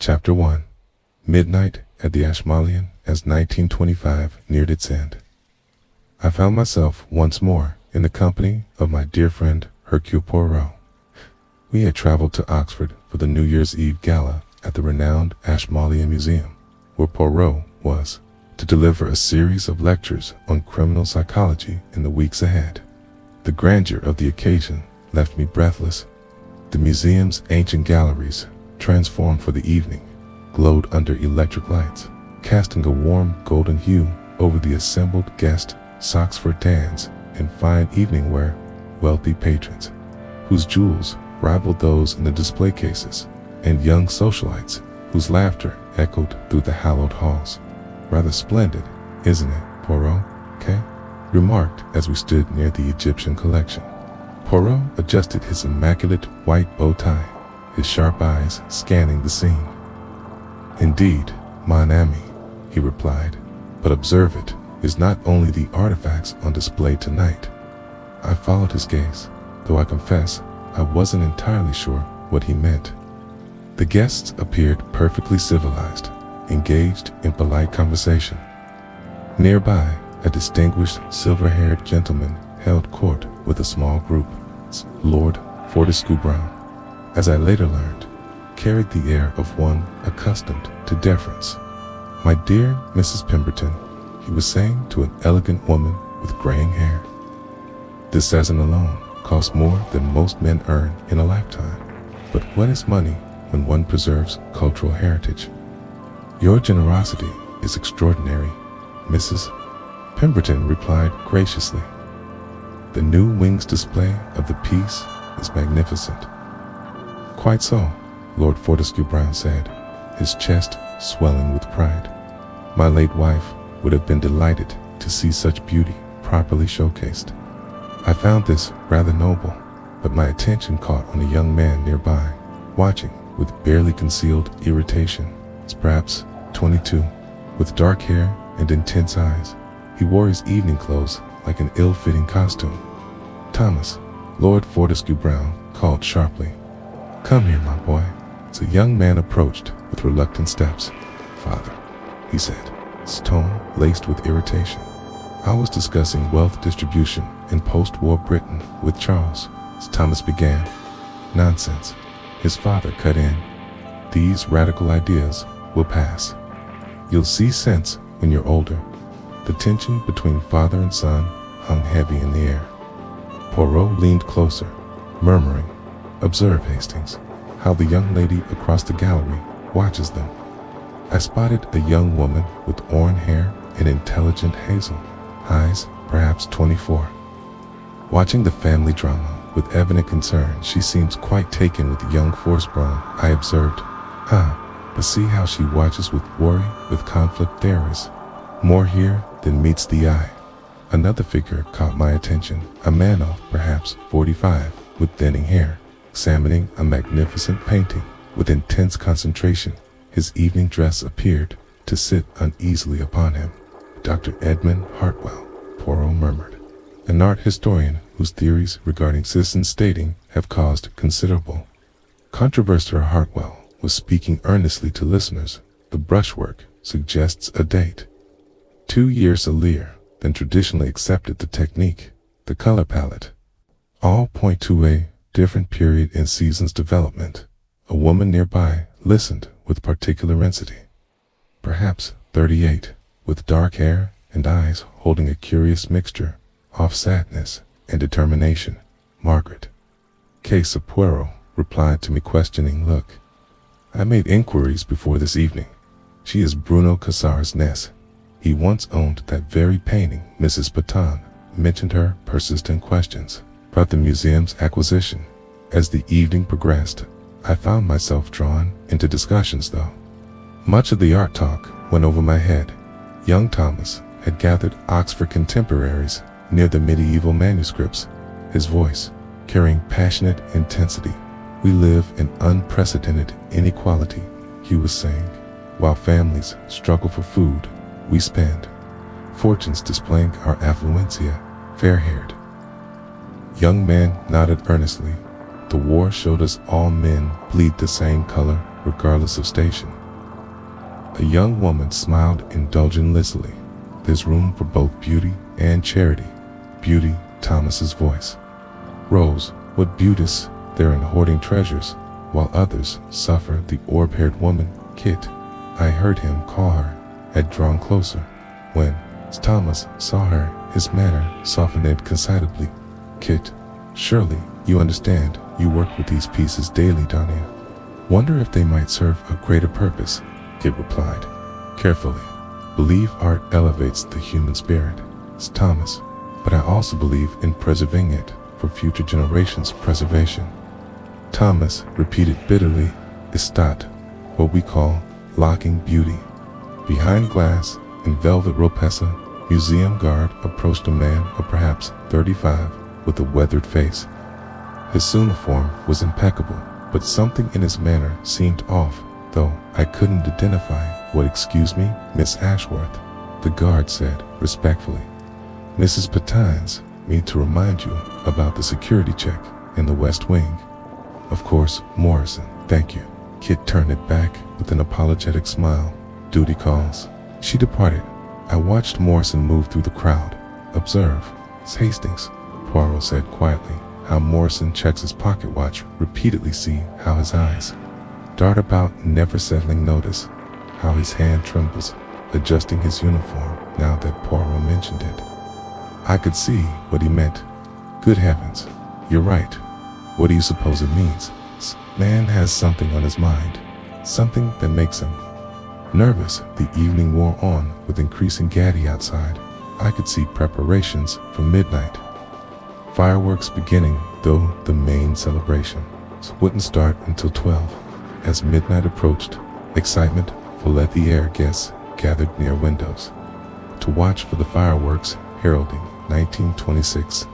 Chapter 1. Midnight at the Ashmolean as 1925 neared its end. I found myself once more in the company of my dear friend Hercule Poirot. We had traveled to Oxford for the New Year's Eve gala at the renowned Ashmolean Museum, where Poirot was to deliver a series of lectures on criminal psychology in the weeks ahead. The grandeur of the occasion left me breathless. The museum's ancient galleries, transformed for the evening, glowed under electric lights, casting a warm golden hue over the assembled guests, socks for tans, and fine evening wear, wealthy patrons, whose jewels rivaled those in the display cases, and young socialites whose laughter echoed through the hallowed halls. "Rather splendid, isn't it, Poirot, Kay?" remarked as we stood near the Egyptian collection. Poirot adjusted his immaculate white bow tie, his sharp eyes scanning the scene. "Indeed, mon ami," he replied, "but observe it is not only the artifacts on display tonight." I followed his gaze, though I confess I wasn't entirely sure what he meant. The guests appeared perfectly civilized, engaged in polite conversation. Nearby, a distinguished silver-haired gentleman held court with a small group. Lord Fortescue Brown, as I later learned, carried the air of one accustomed to deference. "My dear Mrs. Pemberton," he was saying to an elegant woman with graying hair, "this season alone costs more than most men earn in a lifetime. But what is money when one preserves cultural heritage? Your generosity is extraordinary, Mrs. Pemberton replied graciously. "The new wings display of the piece is magnificent." "Quite so," Lord Fortescue Brown said, his chest swelling with pride. "My late wife would have been delighted to see such beauty properly showcased." I found this rather noble, but my attention caught on a young man nearby, watching with barely concealed irritation. He's perhaps 22, with dark hair and intense eyes. He wore his evening clothes like an ill-fitting costume. "Thomas," Lord Fortescue Brown called sharply. "Come here, my boy." The young man approached with reluctant steps. "Father," he said, his tone laced with irritation. "I was discussing wealth distribution in post-war Britain with Charles," Thomas began. "Nonsense," his father cut in. "These radical ideas will pass. You'll see sense when you're older." The tension between father and son hung heavy in the air. Poirot leaned closer, murmuring, "Observe, Hastings, how the young lady across the gallery watches them." I spotted a young woman with orange hair and intelligent hazel eyes, perhaps 24. Watching the family drama with evident concern. "She seems quite taken with the young Forsbrunn," I observed. But see how she watches with worry, with conflict there is more here than meets the eye." Another figure caught my attention, a man of perhaps 45, with thinning hair, examining a magnificent painting with intense concentration. His evening dress appeared to sit uneasily upon him. "Dr. Edmund Hartwell," Poirot murmured, "an art historian whose theories regarding citizen stating have caused considerable controversy." Hartwell was speaking earnestly to listeners. "The brushwork suggests a date 2 years earlier than traditionally accepted. The technique, the color palette, all point to a different period in season's development." A woman nearby listened with particular intensity. Perhaps 38, with dark hair and eyes holding a curious mixture of sadness and determination. "Margaret." Case of Poirot replied to me questioning look. "I made inquiries before this evening. She is Bruno Cassar's niece. He once owned that very painting." Mrs. Patton mentioned her persistent questions about the museum's acquisition. As the evening progressed, I found myself drawn into discussions though. Much of the art talk went over my head. Young Thomas had gathered Oxford contemporaries near the medieval manuscripts, his voice carrying passionate intensity. "We live in unprecedented inequality," he was saying. "While families struggle for food, we spend fortunes displaying our affluentia." Fair-haired young man nodded earnestly. "The war showed us all men bleed the same color regardless of station. A young woman smiled indulgently. There's room for both beauty and charity. Beauty, Thomas's voice. Rose, what beauties there in hoarding treasures, while others suffer. The orb-haired woman, Kit, I heard him call her, had drawn closer. When Thomas saw her, his manner softened considerably. Kit, surely you understand, you work with these pieces daily, don't you? Wonder if they might serve a greater purpose, Kit replied, carefully. Believe art elevates the human spirit, Thomas, but I also believe in preserving it for future generations' preservation. Thomas repeated bitterly, Estat, what we call locking beauty. Behind glass, in velvet ropessa, museum guard approached a man of perhaps 35 with a weathered face. His uniform was impeccable, but something in his manner seemed off, though I couldn't identify what. Excuse me, Miss Ashworth, the guard said respectfully. Mrs. Patines, me to remind you about the security check in the West Wing. Of course, Morrison, thank you. Kit turned it back with an apologetic smile. Duty calls. She departed. I watched Morrison move through the crowd. Observe, Hastings, Poirot said quietly, how Morrison checks his pocket watch, repeatedly see how his eyes dart about, never settling. Notice how his hand trembles, adjusting his uniform now that Poirot mentioned it. I could see what he meant. Good heavens, you're right. What do you suppose it means? Man has something on his mind, something that makes him nervous. The evening wore on with increasing gaiety outside. I could see preparations for midnight. Fireworks beginning, though the main celebration wouldn't start until 12. As midnight approached, excitement filled the air. Guests gathered near windows to watch for the fireworks heralding 1926.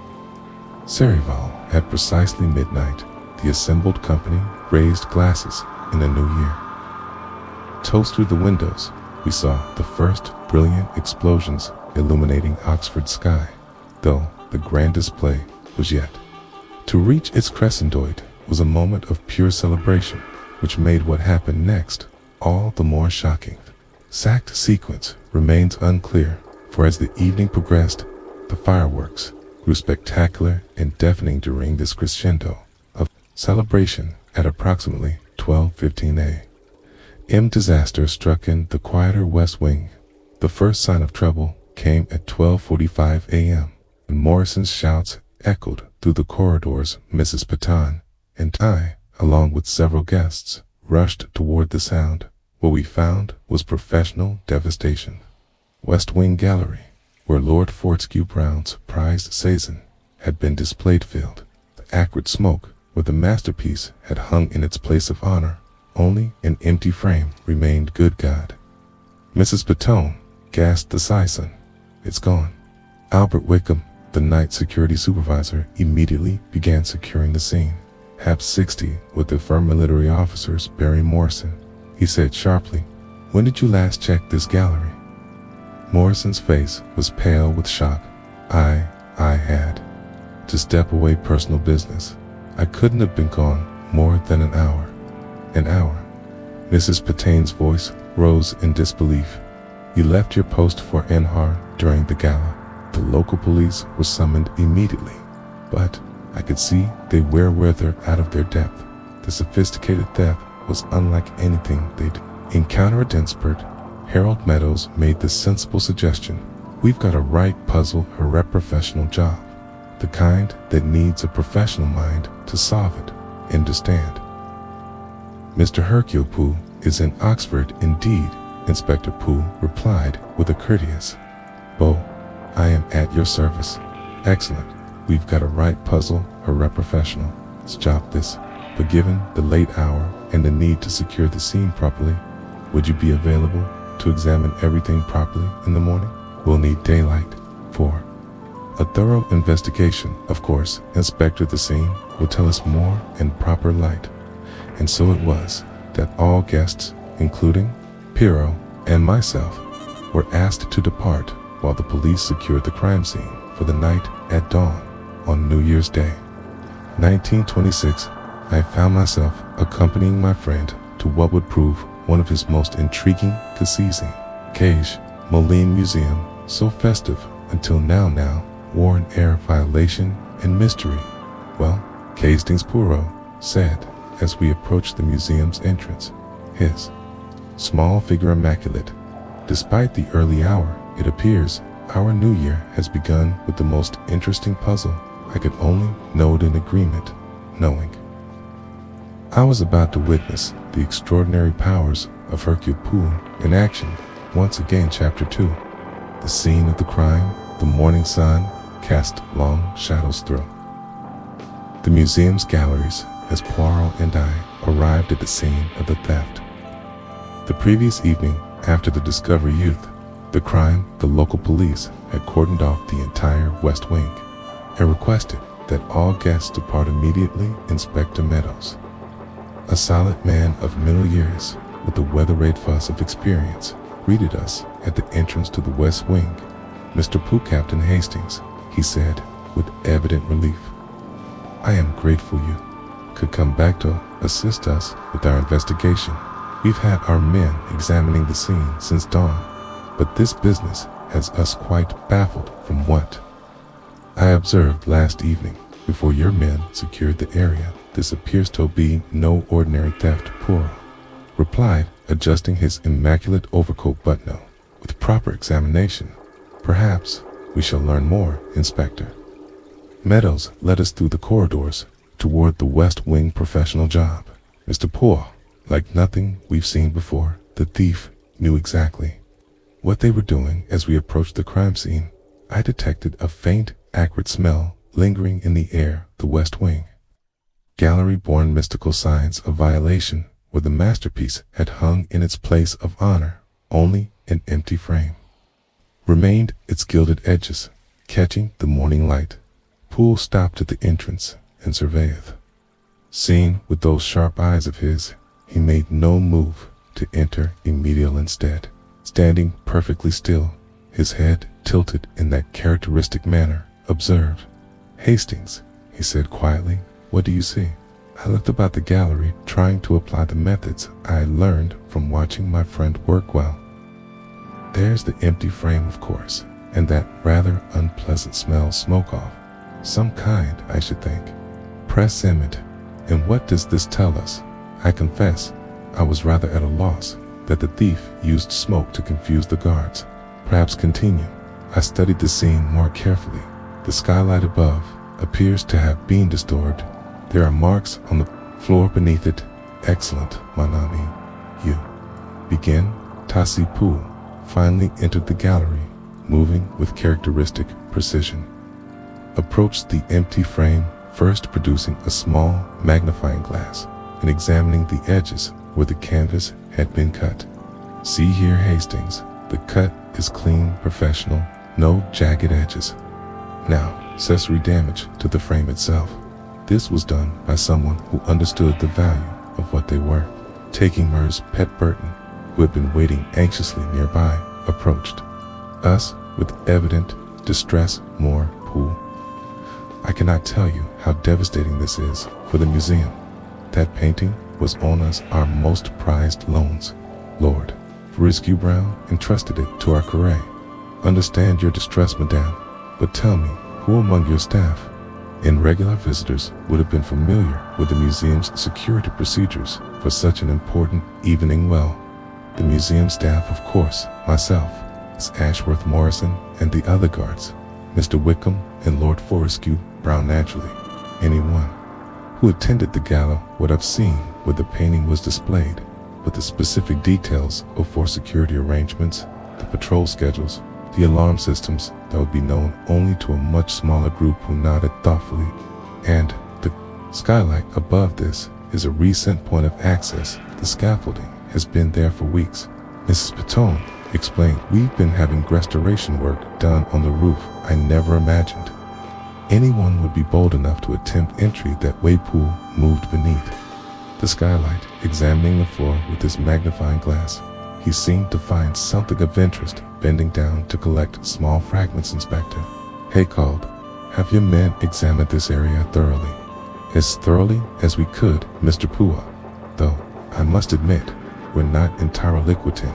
Serival. At precisely midnight, the assembled company raised glasses in the new year. Toast through the windows, we saw the first brilliant explosions illuminating Oxford's sky, though the grand display was yet to reach its crescendoid. Was a moment of pure celebration, which made what happened next all the more shocking. Exact sequence remains unclear, for as the evening progressed, the fireworks grew spectacular and deafening during this crescendo of celebration. At approximately 12:15 a.m. disaster struck in the quieter West Wing. The first sign of trouble came at 12:45 a.m. and Morrison's shouts echoed through the corridors. Mrs. Paton and I, along with several guests, rushed toward the sound. What we found was professional devastation. West Wing Gallery, where Lord Fortescue Brown's prized Cezanne had been displayed, filled. The acrid smoke where the masterpiece had hung in its place of honor. Only an empty frame remained. Good God! Mrs. Patone gasped the Cezanne. It's gone. Albert Wickham, the night security supervisor, immediately began securing the scene. Perhaps 60 with the firm military officers bearing Morrison. He said sharply, "When did you last check this gallery?" Morrison's face was pale with shock. I had to step away, personal business. I couldn't have been gone more than an hour. An hour? Mrs. Patain's voice rose in disbelief. You left your post for Enhar during the gala. The local police were summoned immediately, but I could see they were rather out of their depth. The sophisticated theft was unlike anything they'd encountered at Dinsford. Harold Meadows made the sensible suggestion. We've got to write puzzle her a professional job, the kind that needs a professional mind to solve it. Understand? Mr. Hercule Poirot is in Oxford indeed, Inspector Poole replied with a courteous bow. I am at your service. Excellent. We've got a right puzzle, her professional. Let's job this. But given the late hour and the need to secure the scene properly, would you be available to examine everything properly in the morning? We'll need daylight for a thorough investigation. Of course, Inspector, the scene will tell us more in proper light. And so it was that all guests, including Poirot and myself, were asked to depart while the police secured the crime scene for the night. At dawn on New Year's Day, 1926, I found myself accompanying my friend to what would prove one of his most intriguing cases. Cage, Moline Museum, so festive until now, wore an air of violation and mystery. Well, Hastings Poirot said as we approached the museum's entrance, his small figure immaculate. Despite the early hour, it appears our new year has begun with the most interesting puzzle. I could only nod in agreement, knowing I was about to witness the extraordinary powers of Hercule Poirot in action. Once again, Chapter 2. The scene of the crime, the morning sun, cast long shadows through the museum's galleries as Poirot and I arrived at the scene of the theft. The previous evening, after the Discovery Youth, the crime, the local police had cordoned off the entire West Wing and requested that all guests depart immediately. Inspector Meadows, a solid man of middle years with a weather-rayed fuss of experience, greeted us at the entrance to the West Wing. "Mr. Poirot, Captain Hastings," he said with evident relief. "I am grateful you could come back to assist us with our investigation. We've had our men examining the scene since dawn, but this business has us quite baffled from what I observed last evening before your men secured the area. This appears to be no ordinary theft," Poirot replied, adjusting his immaculate overcoat buttonhole. "With proper examination, perhaps we shall learn more, Inspector." Meadows led us through the corridors toward the West Wing professional job. Mr. Poirot, like nothing we've seen before, the thief knew exactly what they were doing. As we approached the crime scene, I detected a faint, acrid smell lingering in the air. The West Wing gallery bore mystical signs of violation, where the masterpiece had hung in its place of honor. Only an empty frame remained, its gilded edges catching the morning light. Poole stopped at the entrance and surveyed. Seeing with those sharp eyes of his, he made no move to enter immediately. Instead, standing perfectly still, his head tilted in that characteristic manner, observed. "Hastings," he said quietly, "what do you see?" I looked about the gallery, trying to apply the methods I had learned from watching my friend work well. "There's the empty frame, of course, and that rather unpleasant smell, smoke off some kind, I should think. Presentiment. And what does this tell us?" I confess, I was rather at a loss. That the thief used smoke to confuse the guards. Perhaps continue. I studied the scene more carefully. The skylight above appears to have been disturbed. There are marks on the floor beneath it. "Excellent, mon ami. You begin." Tassi Poole finally entered the gallery, moving with characteristic precision. Approached the empty frame, first producing a small magnifying glass and examining the edges where the canvas had been cut. "See here, Hastings, the cut is clean, professional, no jagged edges. Now, accessory damage to the frame itself. This was done by someone who understood the value of what they were." Taking Murs Pet Burton, who had been waiting anxiously nearby, approached us with evident distress. "More, Poole. I cannot tell you how devastating this is for the museum. That painting was on us our most prized loans. Lord Fortescue Brown entrusted it to our career. Understand your distress, madame, but tell me, who among your staff and regular visitors would have been familiar with the museum's security procedures for such an important evening?" "Well, the museum staff, of course, myself, Miss Ashworth Morrison, and the other guards, Mr. Wickham and Lord Fortescue Brown. Naturally, anyone who attended the gala would have seen where the painting was displayed, but the specific details of for security arrangements, the patrol schedules, the alarm systems, that would be known only to a much smaller group." Who nodded thoughtfully. "And the skylight above this is a recent point of access. The scaffolding has been there for weeks," Mrs. Petone explained. "We've been having restoration work done on the roof. I never imagined anyone would be bold enough to attempt entry that way." Poole moved beneath the skylight, examining the floor with his magnifying glass. He seemed to find something of interest, bending down to collect small fragments. "Inspector," he called, "have your men examined this area thoroughly?" "As thoroughly as we could, Mr. Poirot, though I must admit, we're not interlocuting.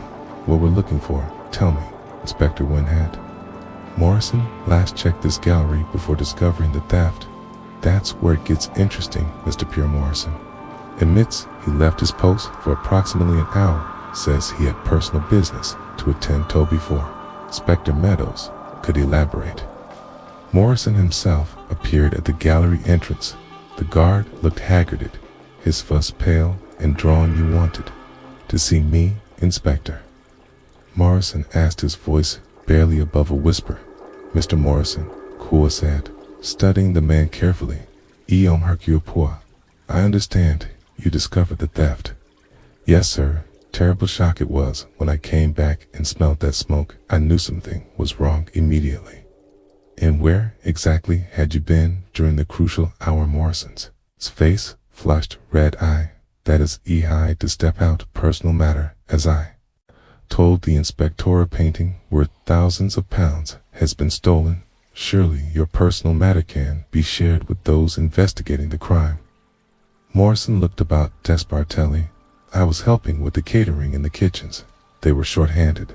What we're looking for, tell me, Inspector Winhead. Morrison last checked this gallery before discovering the theft. That's where it gets interesting, Mr. Pierre Morrison. Admits he left his post for approximately an hour. Says he had personal business to attend to before. Inspector Meadows could elaborate. Morrison himself appeared at the gallery entrance. The guard looked haggarded, his face pale and drawn. You wanted to see me, Inspector? Morrison asked, his voice barely above a whisper. Mr. Morrison, Kua said, studying the man carefully. Hercule Poirot, I understand you discovered the theft. Yes, sir. Terrible shock it was when I came back and smelled that smoke. I knew something was wrong immediately. And where exactly had you been during the crucial hour? Morrison's face flushed red. That is high to step out personal matter, as I told the inspector. Painting worth thousands of pounds has been stolen. Surely your personal matter can be shared with those investigating the crime. Morrison looked about. Despartelli, I was helping with the catering in the kitchens. They were short-handed.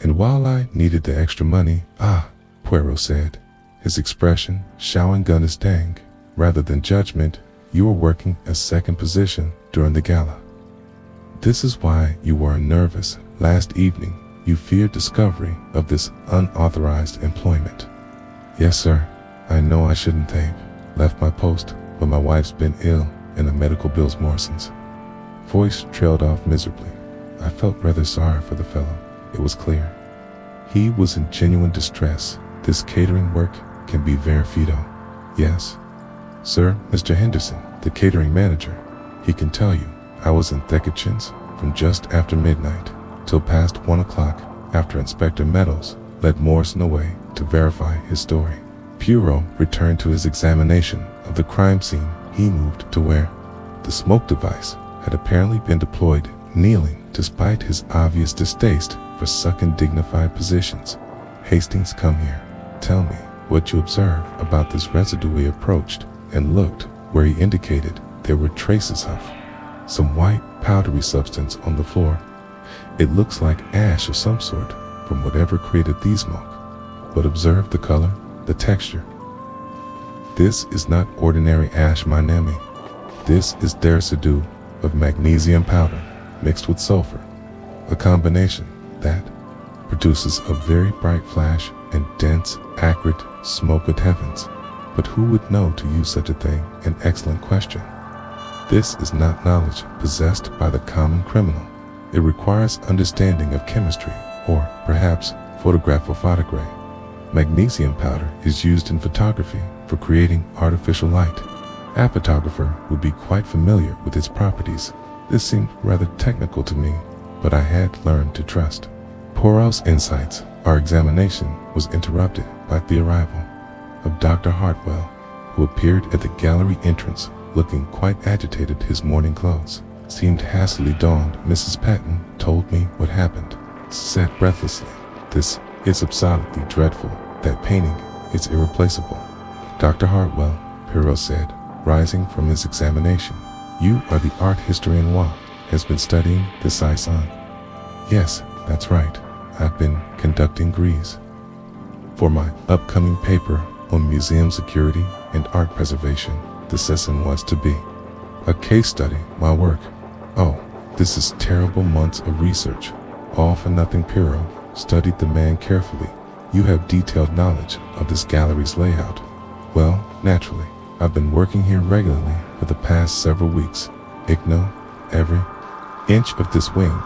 And while I needed the extra money, Poirot said, his expression showing understanding rather than judgment, you were working a second position during the gala. This is why you were nervous last evening. You feared discovery of this unauthorized employment. Yes, sir. I know I shouldn't have left my post, but my wife's been ill and the medical bills. Morrison's voice trailed off miserably. I felt rather sorry for the fellow. It was clear he was in genuine distress. This catering work can be very fido. Yes, sir. Mr. Henderson, the catering manager, he can tell you I was in the kitchens from just after midnight till past 1 o'clock after Inspector Meadows led Morrison away to verify his story. Poirot returned to his examination of the crime scene. He moved to where the smoke device had apparently been deployed, kneeling despite his obvious distaste for such dignified positions. Hastings, come here. Tell me what you observed about this residue. We approached and looked where he indicated there were traces of some white powdery substance on the floor. It looks like ash of some sort from whatever created the smoke. But observe the color, the texture. This is not ordinary ash, my name. This is the residue of magnesium powder mixed with sulfur, a combination that produces a very bright flash and dense, acrid smoke. Good heavens, but who would know to use such a thing? An excellent question. This is not knowledge possessed by the common criminal. It requires understanding of chemistry, or perhaps photography. Magnesium powder is used in photography for creating artificial light. A photographer would be quite familiar with its properties. This seemed rather technical to me, but I had learned to trust Poirot's insights. Our examination was interrupted by the arrival of Dr. Hartwell, who appeared at the gallery entrance looking quite agitated. His morning clothes seemed hastily donned. Mrs. Patton told me what happened, said breathlessly. This is absolutely dreadful. That painting is irreplaceable. Dr. Hartwell, Poirot said, rising from his examination. You are the art historian who has been studying the Saison. Yes, that's right. I've been conducting Greece for my upcoming paper on museum security and art preservation. The session was to be a case study. My work. Oh, this is terrible months of research. All for nothing. Poirot studied the man carefully. You have detailed knowledge of this gallery's layout. Well, naturally. I've been working here regularly for the past several weeks. Know every inch of this wing,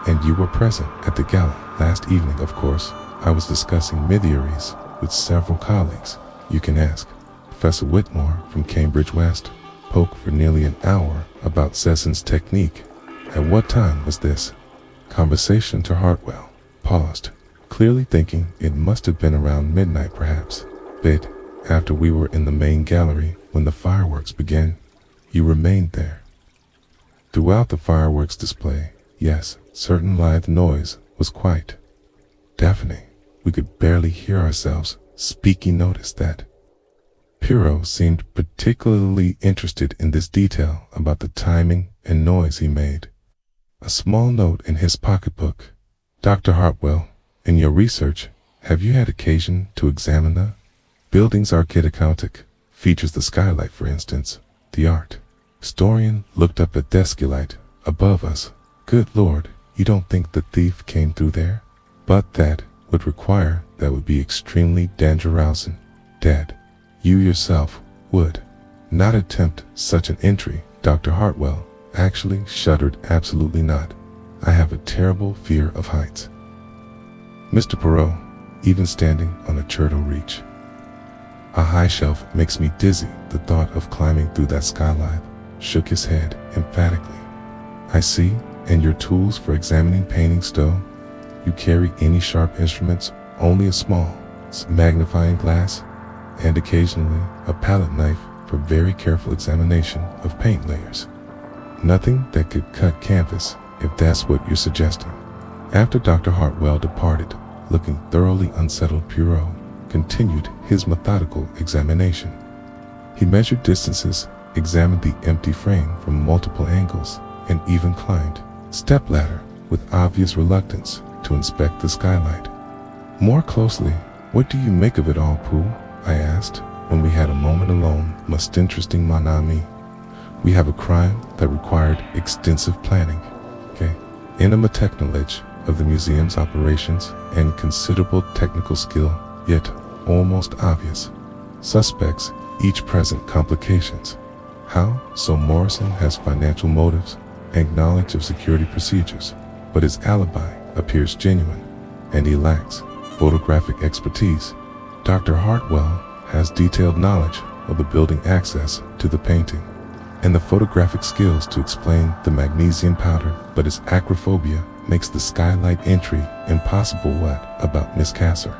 and you were present at the gala last evening. Of course, I was discussing rivalries with several colleagues. You can ask Professor Whitmore from Cambridge West. Spoke for nearly an hour about Sesson's technique. At what time was this conversation? To Hartwell paused, clearly thinking it must have been around midnight, perhaps. Bit after we were in the main gallery when the fireworks began. You remained there throughout the fireworks display. Yes, certain lithe noise was quite deafening. We could barely hear ourselves speaking. Noticed that Poirot seemed particularly interested in this detail about the timing and noise he made. a small note in his pocketbook. Dr. Hartwell, in your research, have you had occasion to examine the building's architectonic features, the skylight, for instance, the art? Historian looked up at Deskylight above us. Good Lord, you don't think the thief came through there? But that would be extremely dangerous. Dad, you yourself would not attempt such an entry. Dr. Hartwell actually shuddered. Absolutely not. I have a terrible fear of heights. Mr. Poirot, even standing on a turtle reach, a high shelf, makes me dizzy. The thought of climbing through that skylight. Shook his head emphatically. I see, and your tools for examining paintings, though? You carry any sharp instruments? Only a small magnifying glass, and occasionally a palette knife for very careful examination of paint layers. Nothing that could cut canvas, if that's what you're suggesting. After Dr. Hartwell departed, looking thoroughly unsettled, Poirot continued his methodical examination. He measured distances, examined the empty frame from multiple angles, and even climbed stepladder with obvious reluctance to inspect the skylight. More closely, what do you make of it all, Pooh? I asked, when we had a moment alone. Most interesting, mon ami. We have a crime that required extensive planning, intimate knowledge of the museum's operations, and considerable technical skill, yet almost obvious suspects, each present complications. How? So Morrison has financial motives and knowledge of security procedures, but his alibi appears genuine, and he lacks photographic expertise. Dr. Hartwell has detailed knowledge of the building, access to the painting, and the photographic skills to explain the magnesium powder, but his acrophobia makes the skylight entry impossible. What about Miss Casser?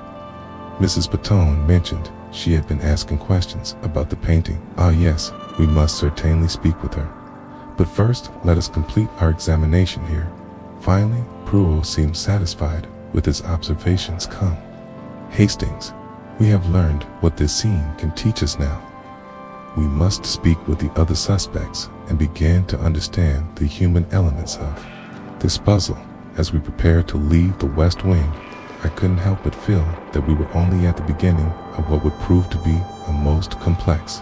Mrs. Patone mentioned she had been asking questions about the painting. Ah yes, we must certainly speak with her. But first, let us complete our examination here. Finally, Poirot seemed satisfied with his observations. Come, Hastings, we have learned what this scene can teach us now. We must speak with the other suspects and begin to understand the human elements of this puzzle. As we prepared to leave the West Wing, I couldn't help but feel that we were only at the beginning of what would prove to be a most complex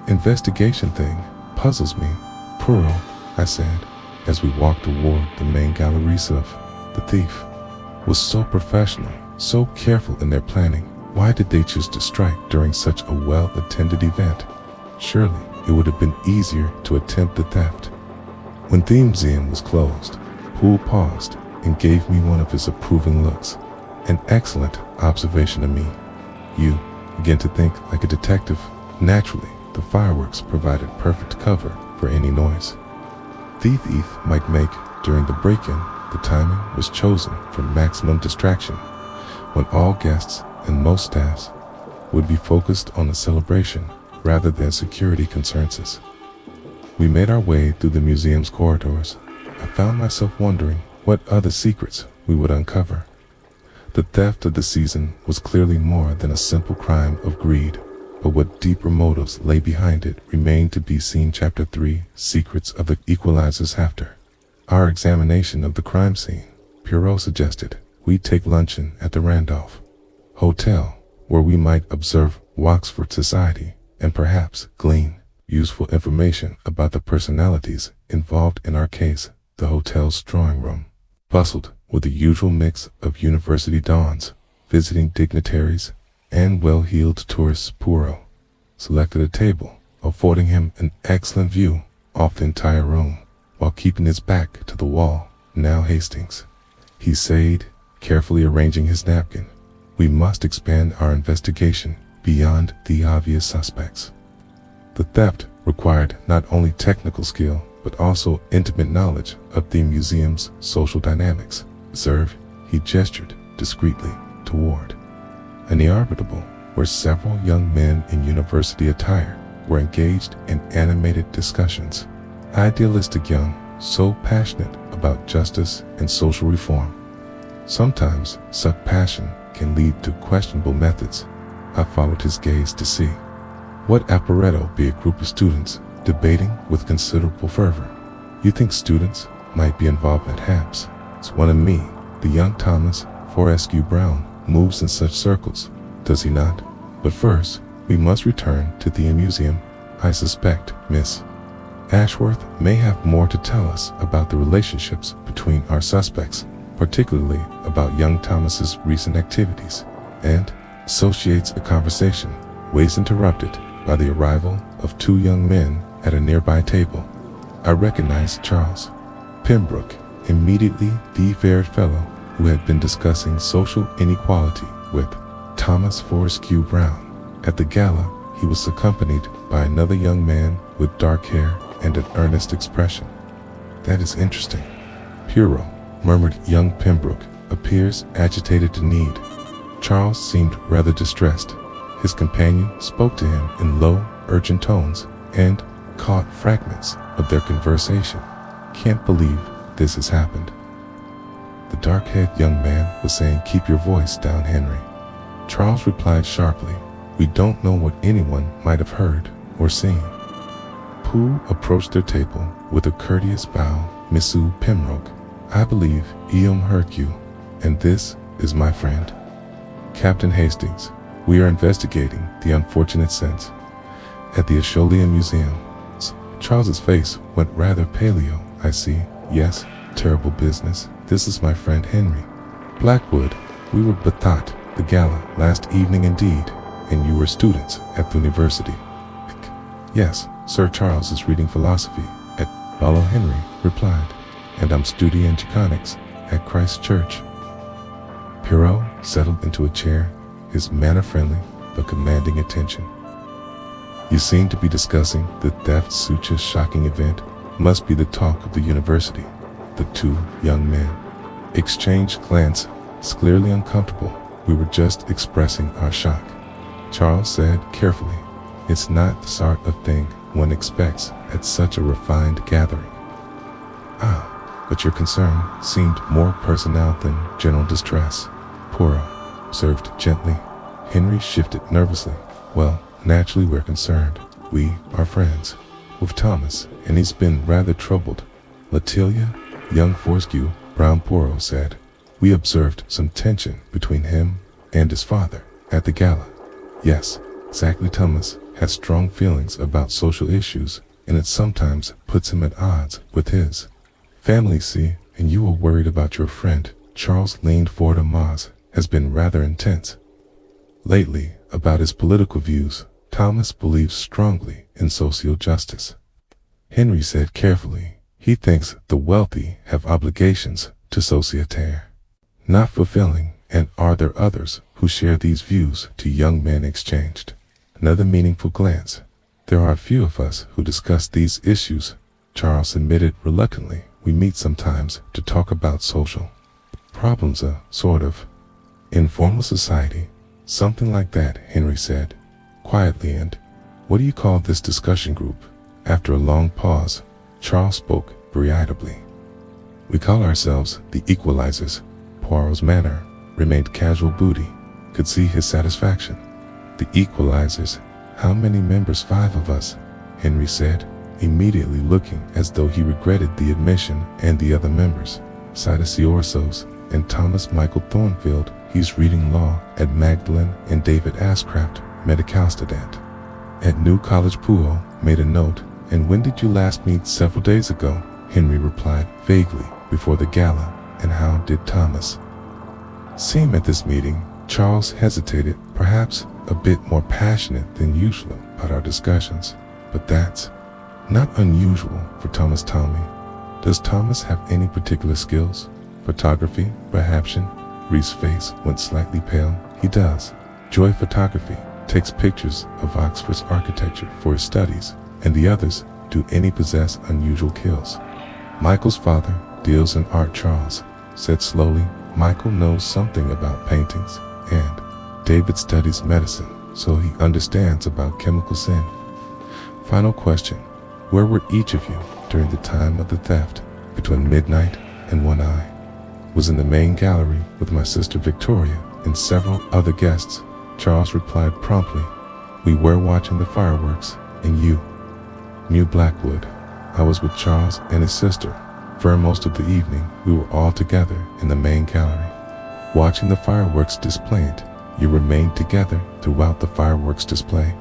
investigation. Thing puzzles me, Poirot, I said, as we walked toward the main galleries. Of the thief was so professional, so careful in their planning. Why did they choose to strike during such a well-attended event? Surely it would have been easier to attempt the theft. When the museum was closed, Poole paused and gave me one of his approving looks. An excellent observation of me. You begin to think like a detective. Naturally, the fireworks provided perfect cover for any noise the thief might make during the break-in. The timing was chosen for maximum distraction, when all guests and most staffs would be focused on the celebration rather than security concerns. We made our way through the museum's corridors. I found myself wondering what other secrets we would uncover. The theft of the season was clearly more than a simple crime of greed, but what deeper motives lay behind it remained to be seen. Chapter 3, Secrets of the Equalizers. After our examination of the crime scene, Poirot suggested we take luncheon at the Randolph Hotel, where we might observe Oxford society and perhaps glean useful information about the personalities involved in our case. The hotel's drawing room bustled with the usual mix of university dons, visiting dignitaries, and well-heeled tourists. Poirot selected a table, affording him an excellent view off the entire room, while keeping his back to the wall. Now, Hastings, he said, carefully arranging his napkin, we must expand our investigation beyond the obvious suspects. The theft required not only technical skill, but also intimate knowledge of the museum's social dynamics. Observe, he gestured discreetly toward an arbitrable where several young men in university attire were engaged in animated discussions. Idealistic young, so passionate about justice and social reform. Sometimes such passion can lead to questionable methods. I followed his gaze to see what apparato be a group of students debating with considerable fervor. You think students might be involved perhaps. It's one of me, the young Thomas Fortescue Brown, moves in such circles, does he not? But first, we must return to the museum. I suspect Miss Ashworth may have more to tell us about the relationships between our suspects, particularly about young Thomas's recent activities, and associates a conversation, was interrupted by the arrival of two young men at a nearby table. I recognized Charles Pembroke, immediately the fair fellow who had been discussing social inequality with Thomas Fortescue Brown. At the gala, he was accompanied by another young man with dark hair and an earnest expression. "That is interesting, Poirot," murmured young Pembroke, "appears agitated to need." Charles seemed rather distressed. His companion spoke to him in low, urgent tones and caught fragments of their conversation. "Can't believe this has happened." The dark-haired young man was saying, "Keep your voice down, Henry." Charles replied sharply, "We don't know what anyone might have heard or seen." Pooh approached their table with a courteous bow. "Monsieur Pembroke, I believe Hercule, and this is my friend, Captain Hastings. We are investigating the unfortunate sense at the Asholia Museum." Charles's face went rather paleo. "I see. Yes, terrible business. This is my friend Henry Blackwood. We were both at the gala last evening indeed, and you were students at the university." "Yes, Sir Charles is reading philosophy at Follow Henry replied, "and I'm studying economics at Christ Church." Poirot settled into a chair, his manner friendly but commanding attention. "You seem to be discussing the theft such a shocking event. Must be the talk of the university." The two young men exchanged glances, clearly uncomfortable. "We were just expressing our shock," Charles said carefully. "It's not the sort of thing one expects at such a refined gathering." "Ah, but your concern seemed more personal than general distress," Poirot observed gently. Henry shifted nervously. "Well, naturally we're concerned. We are friends with Thomas, and he's been rather troubled." "Latilia, young Fortescue Brown," Poirot said. "We observed some tension between him and his father at the gala." "Yes, exactly. Thomas has strong feelings about social issues, and it sometimes puts him at odds with his family, see, and you were worried about your friend." Charles leaned forward. "Amaz has been rather intense lately about his political views. Thomas believes strongly in social justice," Henry said carefully. "He thinks the wealthy have obligations to société not fulfilling." "And are there others who share these views?" Two young men exchanged another meaningful glance. "There are a few of us who discuss these issues," Charles admitted reluctantly. "We meet sometimes to talk about social problems, a sort of informal society." "Something like that," Henry said quietly. "And what do you call this discussion group?" After a long pause, Charles spoke veritably. "We call ourselves the Equalizers." Poirot's manner remained casual. Booty could see his satisfaction. "The Equalizers. How many members?" "5 of us," Henry said, immediately looking as though he regretted the admission. "And the other members?" "Silas Orsos and Thomas Michael Thornfield. He's reading law at Magdalen, and David Ashcraft, medical student at New College." Poirot made a note. "And when did you last meet?" "Several days ago," Henry replied vaguely. "Before the gala." "And how did Thomas seem at this meeting?" Charles hesitated, perhaps a bit more passionate than usual about our discussions. "But that's not unusual for Thomas. Tell me, does Thomas have any particular skills?" "Photography, perhaps." Reese's face went slightly pale. "He does. Joy photography. Takes pictures of Oxford's architecture for his studies. And the others, do any possess unusual skills?" "Michael's father deals in art," Charles said slowly. "Michael knows something about paintings, and David studies medicine, so he understands about chemical sin." "Final question. Where were each of you during the time of the theft?" "Between midnight and 1 I was in the main gallery with my sister Victoria and several other guests," Charles replied promptly. "We were watching the fireworks." "And you?" "New Blackwood. I was with Charles and his sister." For most of the evening, we were all together in the main gallery, watching the fireworks displayed. You remained together throughout the fireworks display?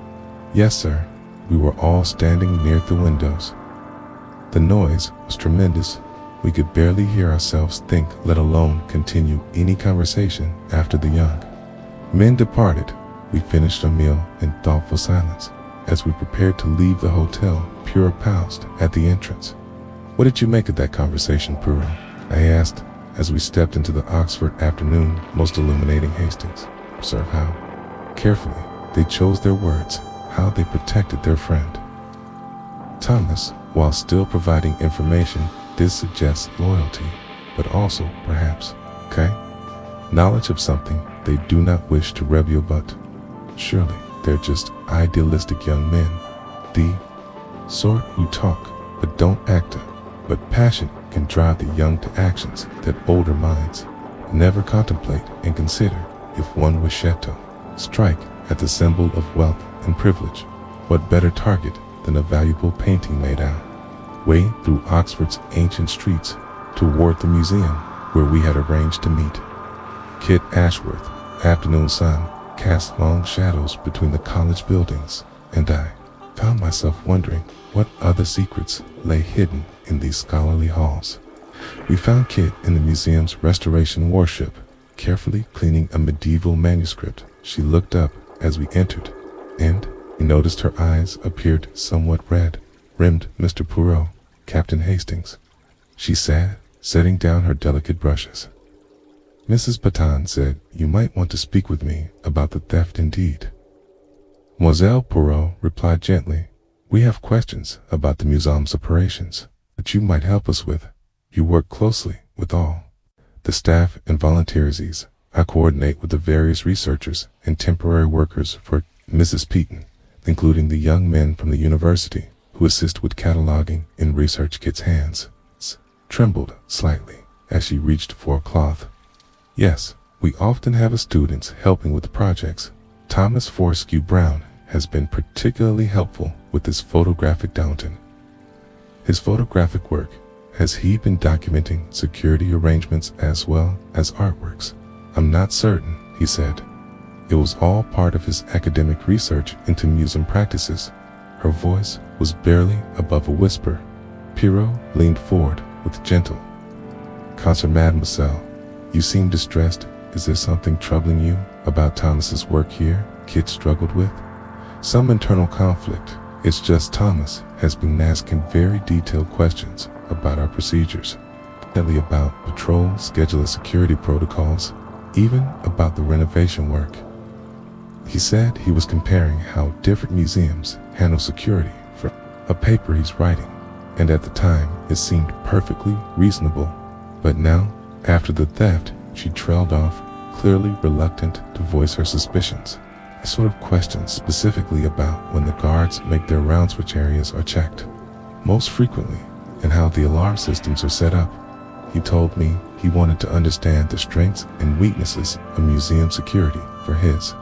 Yes, sir. We were all standing near the windows. The noise was tremendous. We could barely hear ourselves think, let alone continue any conversation after the young men departed. We finished our meal in thoughtful silence. As we prepared to leave the hotel, Poirot paused at the entrance. What did you make of that conversation, Poirot? I asked as we stepped into the Oxford afternoon, most illuminating Hastings. Observe how carefully they chose their words, how they protected their friend. Thomas, while still providing information, did suggest loyalty, but also, perhaps, knowledge of something they do not wish to reveal, but surely they're just idealistic young men, the sort who talk but don't act. But passion can drive the young to actions that older minds never contemplate and consider. If one was to strike at the symbol of wealth and privilege, what better target than a valuable painting made out way through Oxford's ancient streets toward the museum where we had arranged to meet. Kit Ashworth, afternoon sun, cast long shadows between the college buildings, and I found myself wondering what other secrets lay hidden in these scholarly halls. We found Kit in the museum's restoration workshop, carefully cleaning a medieval manuscript. She looked up as we entered, and we noticed her eyes appeared somewhat red-rimmed. Mr. Poirot, Captain Hastings, she said, setting down her delicate brushes. Mrs. Patton said you might want to speak with me about the theft indeed. Mademoiselle Poirot replied gently, we have questions about the museum's operations that you might help us with. You work closely with all the staff and volunteers. I coordinate with the various researchers and temporary workers for Mrs. Peaton, including the young men from the university who assist with cataloging and research. Kit's hands trembled slightly as she reached for a cloth. Yes, we often have students helping with the projects. Thomas Fortescue Brown has been particularly helpful with his photographic downton. His photographic work. Has he been documenting security arrangements as well as artworks? I'm not certain, he said. It was all part of his academic research into museum practices. Her voice was barely above a whisper. Poirot leaned forward with gentle concern. Mademoiselle, you seem distressed. Is there something troubling you about Thomas's work here? Kit struggled with some internal conflict. It's just Thomas has been asking very detailed questions about our procedures, about patrol schedule, security protocols, even about the renovation work. He said he was comparing how different museums handle security for a paper he's writing, and at the time it seemed perfectly reasonable. But now, after the theft, she trailed off, clearly reluctant to voice her suspicions. I sort of questioned specifically about when the guards make their rounds, which areas are checked most frequently, and how the alarm systems are set up. He told me he wanted to understand the strengths and weaknesses of museum security for his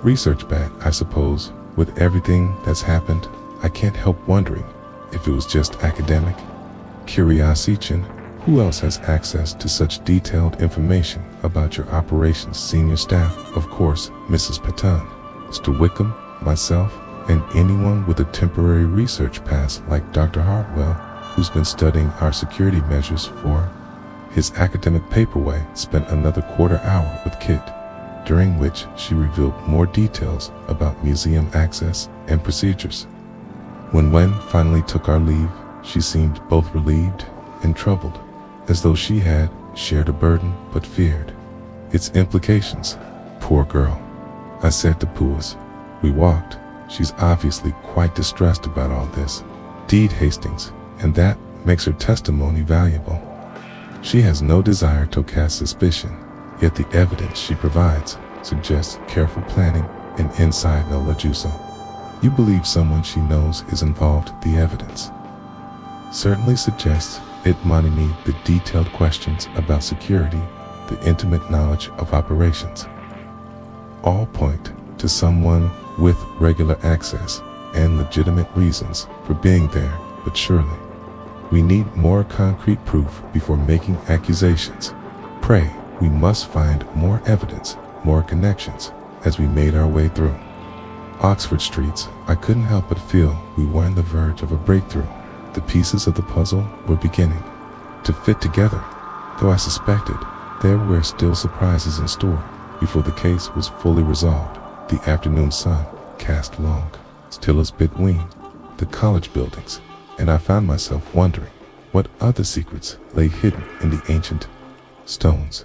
research. But I suppose with everything that's happened, I can't help wondering if it was just academic curiosity. Who else has access to such detailed information about your operations? Senior staff, of course, Mrs. Patton, Mr. Wickham, myself, and anyone with a temporary research pass like Dr. Hartwell, who's been studying our security measures for his academic paperweight. Spent another quarter hour with Kit, during which she revealed more details about museum access and procedures. When Wen finally took our leave, she seemed both relieved and troubled, as though she had shared a burden but feared its implications. Poor girl, I said to Puis. We walked. She's obviously quite distressed about all this. Deed Hastings, and that makes her testimony valuable. She has no desire to cast suspicion, yet the evidence she provides suggests careful planning and inside knowledge. You believe someone she knows is involved? The evidence certainly suggests it. Money me the detailed questions about security, the intimate knowledge of operations, all point to someone with regular access and legitimate reasons for being there. But surely We need more concrete proof before making accusations. Pray, we must find more evidence, more connections, as we made our way through Oxford streets. I couldn't help but feel we were on the verge of a breakthrough. The pieces of the puzzle were beginning to fit together, though I suspected there were still surprises in store. Before the case was fully resolved, the afternoon sun cast long, still as between the college buildings, and I found myself wondering what other secrets lay hidden in the ancient stones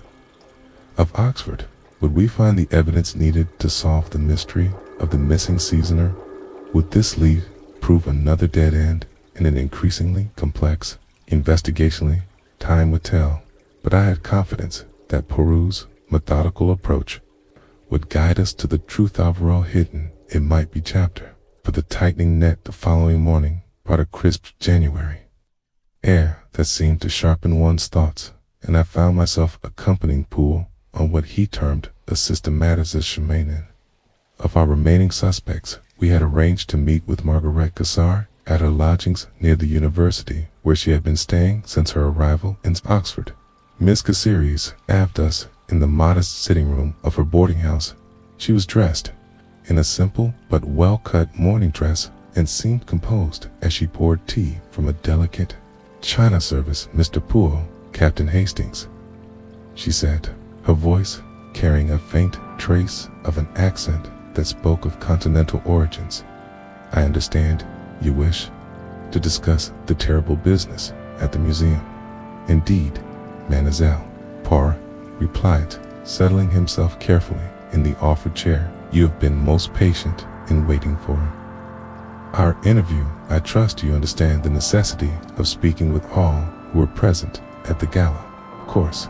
of Oxford. Would we find the evidence needed to solve the mystery of the missing seasoner? Would this lead prove another dead end in an increasingly complex investigation? Time would tell, but I had confidence that Poirot's methodical approach would guide us to the truth overall hidden. It might be chapter, for the tightening net the following morning brought a crisp January air that seemed to sharpen one's thoughts, and I found myself accompanying Poole on what he termed a systematización of our remaining suspects. We had arranged to meet with Margaret Cassar at her lodgings near the university, where she had been staying since her arrival in Oxford. Miss Cassar aved us in the modest sitting room of her boarding house. She was dressed in a simple but well-cut morning dress and seemed composed as she poured tea from a delicate china service. "Mr. Poole, Captain Hastings," she said, her voice carrying a faint trace of an accent that spoke of continental origins. "I understand you wish to discuss the terrible business at the museum." "Indeed, Mademoiselle," Poirot replied, settling himself carefully in the offered chair. "You have been most patient in waiting for our interview. I trust you understand the necessity of speaking with all who were present at the gala." "Of course."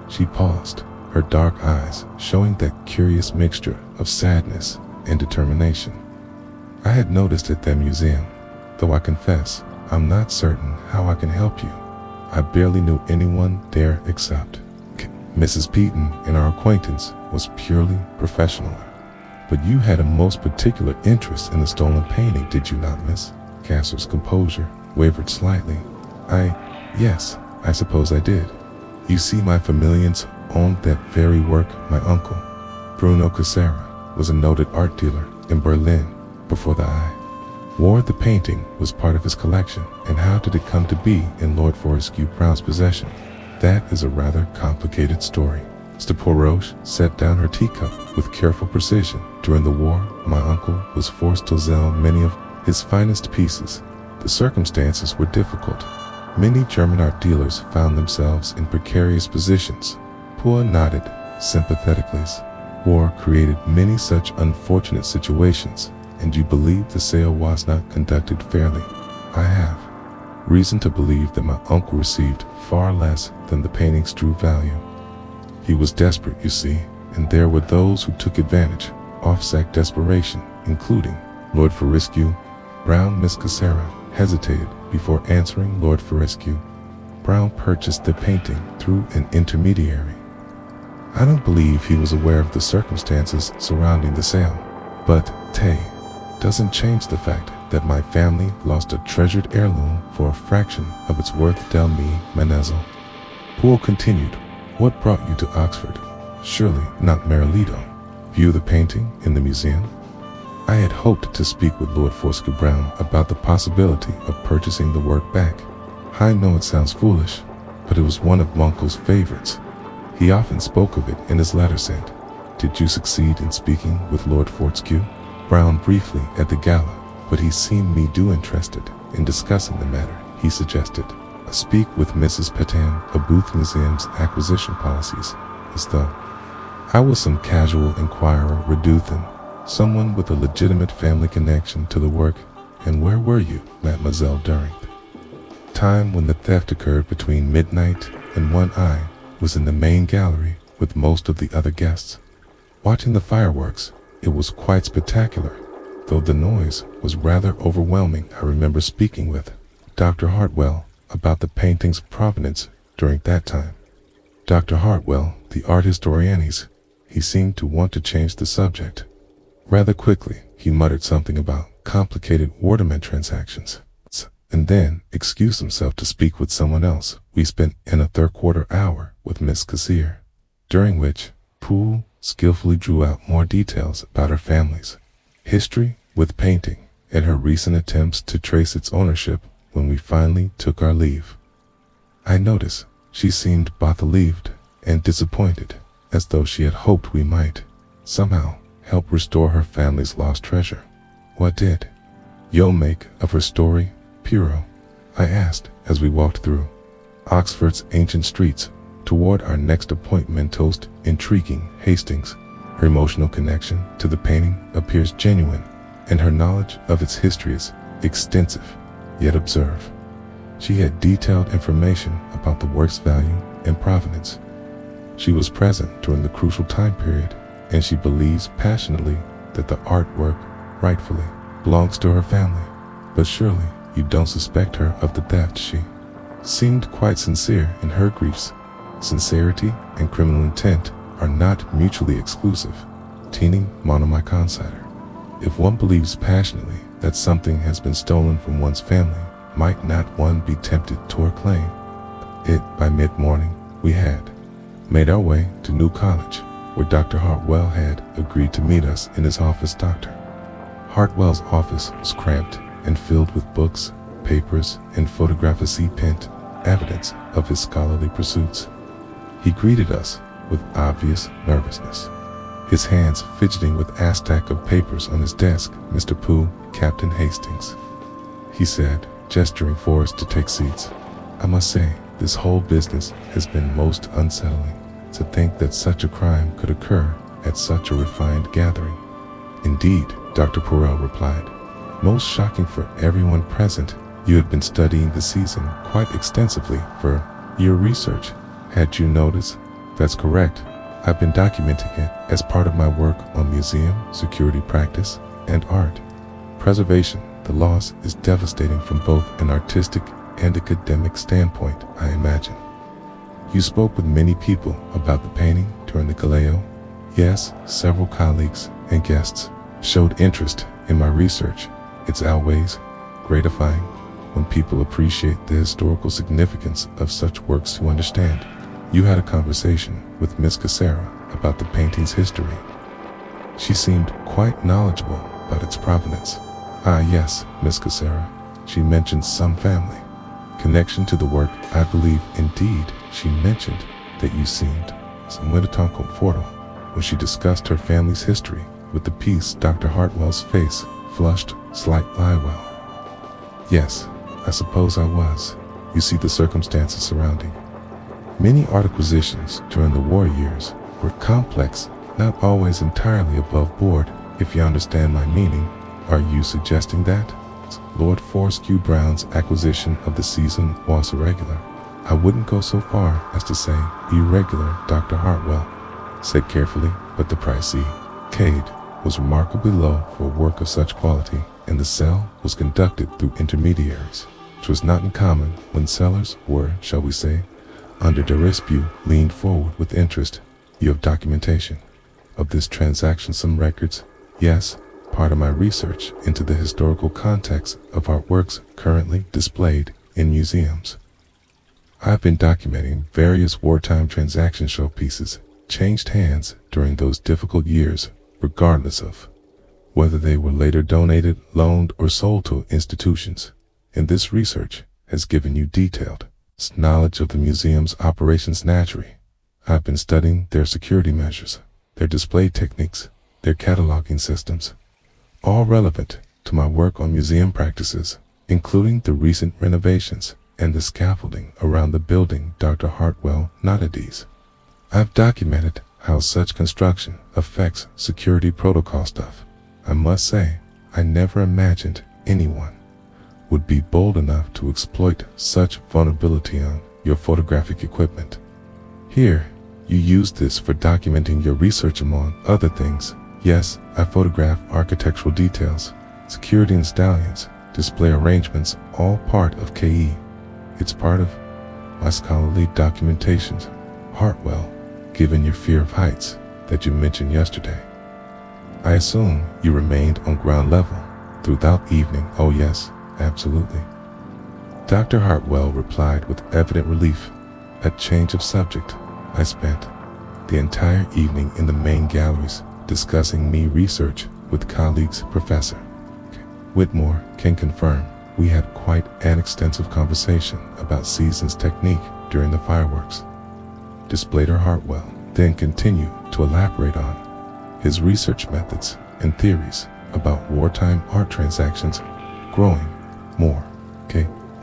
She paused, her dark eyes showing that curious mixture of sadness and determination I had noticed at that museum, though I confess I'm not certain how I can help you. I barely knew anyone there except Mrs. Peaton, and our acquaintance was purely professional. "But you had a most particular interest in the stolen painting, did you not, Miss?" Cassar's composure wavered slightly. Yes, I suppose I did. You see, my familiars owned that very work. My uncle, Bruno Cassara, was a noted art dealer in Berlin before the eye. Wore the painting was part of his collection, and how did it come to be in Lord Fortescue Brown's possession? That is a rather complicated story. Mr. Poirot set down her teacup with careful precision. During the war, my uncle was forced to sell many of his finest pieces. The circumstances were difficult. Many German art dealers found themselves in precarious positions. Poirot nodded sympathetically. War created many such unfortunate situations, and you believe the sale was not conducted fairly? I have reason to believe that my uncle received far less than the painting's true value. He was desperate, you see, and there were those who took advantage, offset desperation, including Lord Fortescue Brown. Miss Cassara hesitated before answering. Lord Fortescue Brown purchased the painting through an intermediary. I don't believe he was aware of the circumstances surrounding the sale, but doesn't change the fact that my family lost a treasured heirloom for a fraction of its worth. Tell me, Mademoiselle. Poole continued, what brought you to Oxford? Surely not Merilito. View the painting in the museum? I had hoped to speak with Lord Fortescue Brown about the possibility of purchasing the work back. I know it sounds foolish, but it was one of Uncle's favorites. He often spoke of it in his letter sent. Did you succeed in speaking with Lord Fortescue Brown briefly at the gala? But he seemed me too interested in discussing the matter. He suggested I speak with Mrs. Petain of Booth Museum's acquisition policies, as though I was some casual inquirer reducing, someone with a legitimate family connection to the work. And where were you, Mademoiselle, during the time when the theft occurred? Between midnight and 1 I was in the main gallery with most of the other guests, watching the fireworks. It was quite spectacular, though the noise was rather overwhelming. I remember speaking with Dr. Hartwell about the painting's provenance during that time. Dr. Hartwell, the art historian, he seemed to want to change the subject. Rather quickly, he muttered something about complicated waterman transactions. and then excused himself to speak with someone else. We spent in a third-quarter hour with Miss Cassier, during which Poole skillfully drew out more details about her family's history with painting and her recent attempts to trace its ownership. When we finally took our leave, I noticed she seemed both relieved and disappointed, as though she had hoped we might somehow help restore her family's lost treasure. "What did you make of her story, Poirot?" I asked as we walked through Oxford's ancient streets toward our next appointment. Toast intriguing Hastings. Her emotional connection to the painting appears genuine, and her knowledge of its history is extensive. Yet observe, she had detailed information about the work's value and provenance. She was present during the crucial time period, and she believes passionately that the artwork rightfully belongs to her family. But surely you don't suspect her of the theft. She seemed quite sincere in her griefs. Sincerity and criminal intent are not mutually exclusive. Teaning monomyconsider. If one believes passionately that something has been stolen from one's family, might not one be tempted to claim it? By mid-morning, we had made our way to New College, where Dr. Hartwell had agreed to meet us in his office. Dr. Hartwell's office was cramped and filled with books, papers, and photographs. He pent evidence of his scholarly pursuits. He greeted us with obvious nervousness, his hands fidgeting with a stack of papers on his desk. "Mr. Poole, Captain Hastings," he said, gesturing for us to take seats. "I must say, this whole business has been most unsettling. To think that such a crime could occur at such a refined gathering." "Indeed," Dr. Poirot replied. "Most shocking for everyone present. You had been studying the season quite extensively for your research, had you noticed?" "That's correct. I've been documenting it as part of my work on museum security practice and art preservation. The loss is devastating from both an artistic and academic standpoint, I imagine." "You spoke with many people about the painting during the Galileo?" "Yes, several colleagues and guests showed interest in my research. It's always gratifying when people appreciate the historical significance of such works to understand." "You had a conversation with Miss Cassier about the painting's history?" "She seemed quite knowledgeable about its provenance." "Ah yes, Miss Cassier. She mentioned some family connection to the work. I believe indeed she mentioned that you seemed somewhat comfortable when she discussed her family's history with the piece." Dr. Hartwell's face flushed slightly. "Well, yes, I suppose I was. You see, the circumstances surrounding many art acquisitions during the war years were complex, not always entirely above board, if you understand my meaning." "Are you suggesting that Lord Fortescue Brown's acquisition of the season was irregular?" "I wouldn't go so far as to say irregular," Dr. Hartwell said carefully, "but the price he paid was remarkably low for a work of such quality, and the sale was conducted through intermediaries, which was not uncommon when sellers were, shall we say, under duress." Poole leaned forward with interest. "You have documentation of this transaction, some records?" "Yes, part of my research into the historical context of artworks currently displayed in museums. I've been documenting various wartime transaction showpieces changed hands during those difficult years, regardless of whether they were later donated, loaned, or sold to institutions. And this research has given you detailed knowledge of the museum's operations. Naturally, I've been studying their security measures, their display techniques, their cataloging systems, all relevant to my work on museum practices, including the recent renovations and the scaffolding around the building." Dr. Hartwell nodded. "I've documented how such construction affects security protocol stuff. I must say, I never imagined anyone would be bold enough to exploit such vulnerability on your photographic equipment. Here, you use this for documenting your research among other things." "Yes, I photograph architectural details, security installations, display arrangements, all part of KE. It's part of my scholarly documentations." "Hartwell, given your fear of heights that you mentioned yesterday, I assume you remained on ground level throughout the evening?" "Oh yes, absolutely. Dr. Hartwell replied with evident relief. At change of subject, I spent the entire evening in the main galleries discussing me research with colleagues. Professor Whitmore can confirm we had quite an extensive conversation about Season's technique during the fireworks. Displater Hartwell then continued to elaborate on his research methods and theories about wartime art transactions, growing more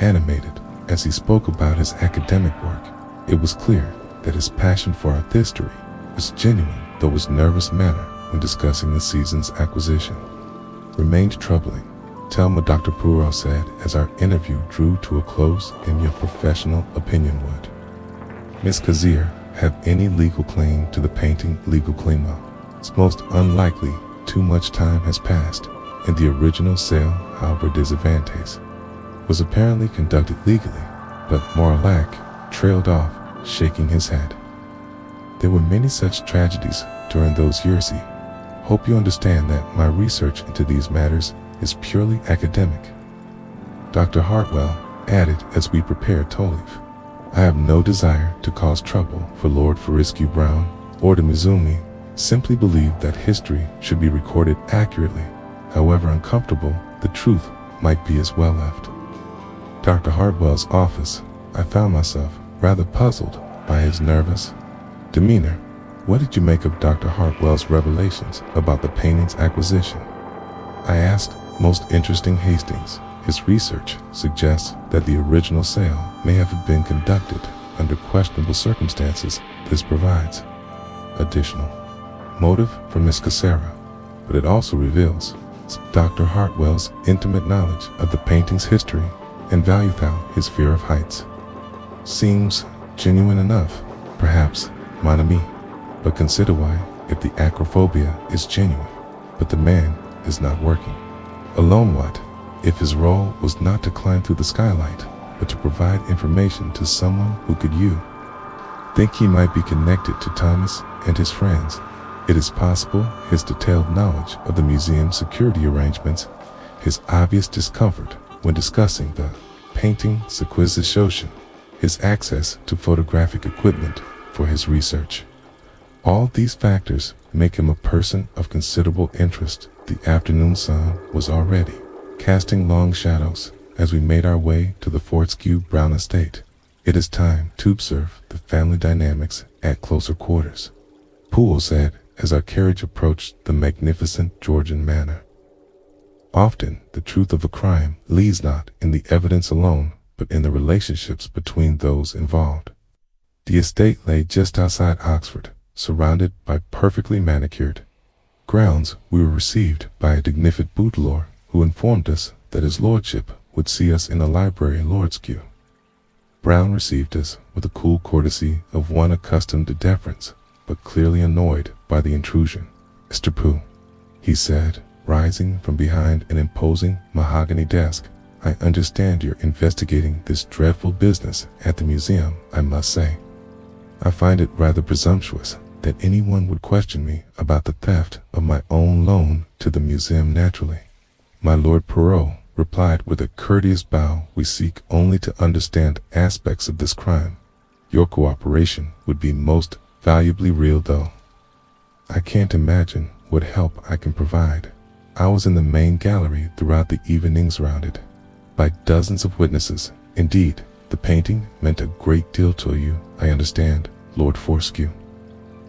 animated as he spoke about his academic work. It was clear that his passion for art history was genuine, though his nervous manner when discussing the Season's acquisition remained troubling. Tell me, Dr. Poirot said as our interview drew to a close, in your professional opinion, would Miss Kazir have any legal claim to the painting? Legal claim? It's most unlikely. Too much time has passed, and the original sale, however disadvantageous, was apparently conducted legally. But Morlack trailed off, shaking his head. There were many such tragedies during those years. Hope you understand that my research into these matters is purely academic, Dr. Hartwell added as we prepared to leave. I have no desire to cause trouble for Lord Fortescue Brown or the Mizumi. Simply believe that history should be recorded accurately. However uncomfortable the truth might be as well left. Dr. Hartwell's office, I found myself rather puzzled by his nervous demeanor. What did you make of Dr. Hartwell's revelations about the painting's acquisition? I asked. Most interesting, Hastings. His research suggests that the original sale may have been conducted under questionable circumstances. This provides additional motive for Miss Cassera, but it also reveals Dr. Hartwell's intimate knowledge of the painting's history and value. His fear of heights seems genuine enough, perhaps, mon ami, but consider why. If the acrophobia is genuine, but the man is not working alone, what if his role was not to climb through the skylight, but to provide information to someone who could think he might be connected to Thomas and his friends? It is possible his detailed knowledge of the museum's security arrangements, his obvious discomfort when discussing the painting's acquisition, his access to photographic equipment for his research. All these factors make him a person of considerable interest. The afternoon sun was already casting long shadows as we made our way to the Fortescue Brown estate. It is time to observe the family dynamics at closer quarters, Poole said as our carriage approached the magnificent Georgian manor. Often, the truth of a crime lies not in the evidence alone, but in the relationships between those involved. The estate lay just outside Oxford, surrounded by perfectly manicured grounds. We were received by a dignified boudoir who informed us that his lordship would see us in the library in Lordskew. Brown received us with the cool courtesy of one accustomed to deference, but clearly annoyed by the intrusion. Mr. Pooh, he said, rising from behind an imposing mahogany desk, I understand you're investigating this dreadful business at the museum. I must say, I find it rather presumptuous that anyone would question me about the theft of my own loan to the museum. Naturally, my Lord Poirot replied with a courteous bow. We seek only to understand aspects of this crime. Your cooperation would be most valuably real, though I can't imagine what help I can provide. I was in the main gallery throughout the evening, surrounded by dozens of witnesses. Indeed, the painting meant a great deal to you, I understand, Lord Fortescue.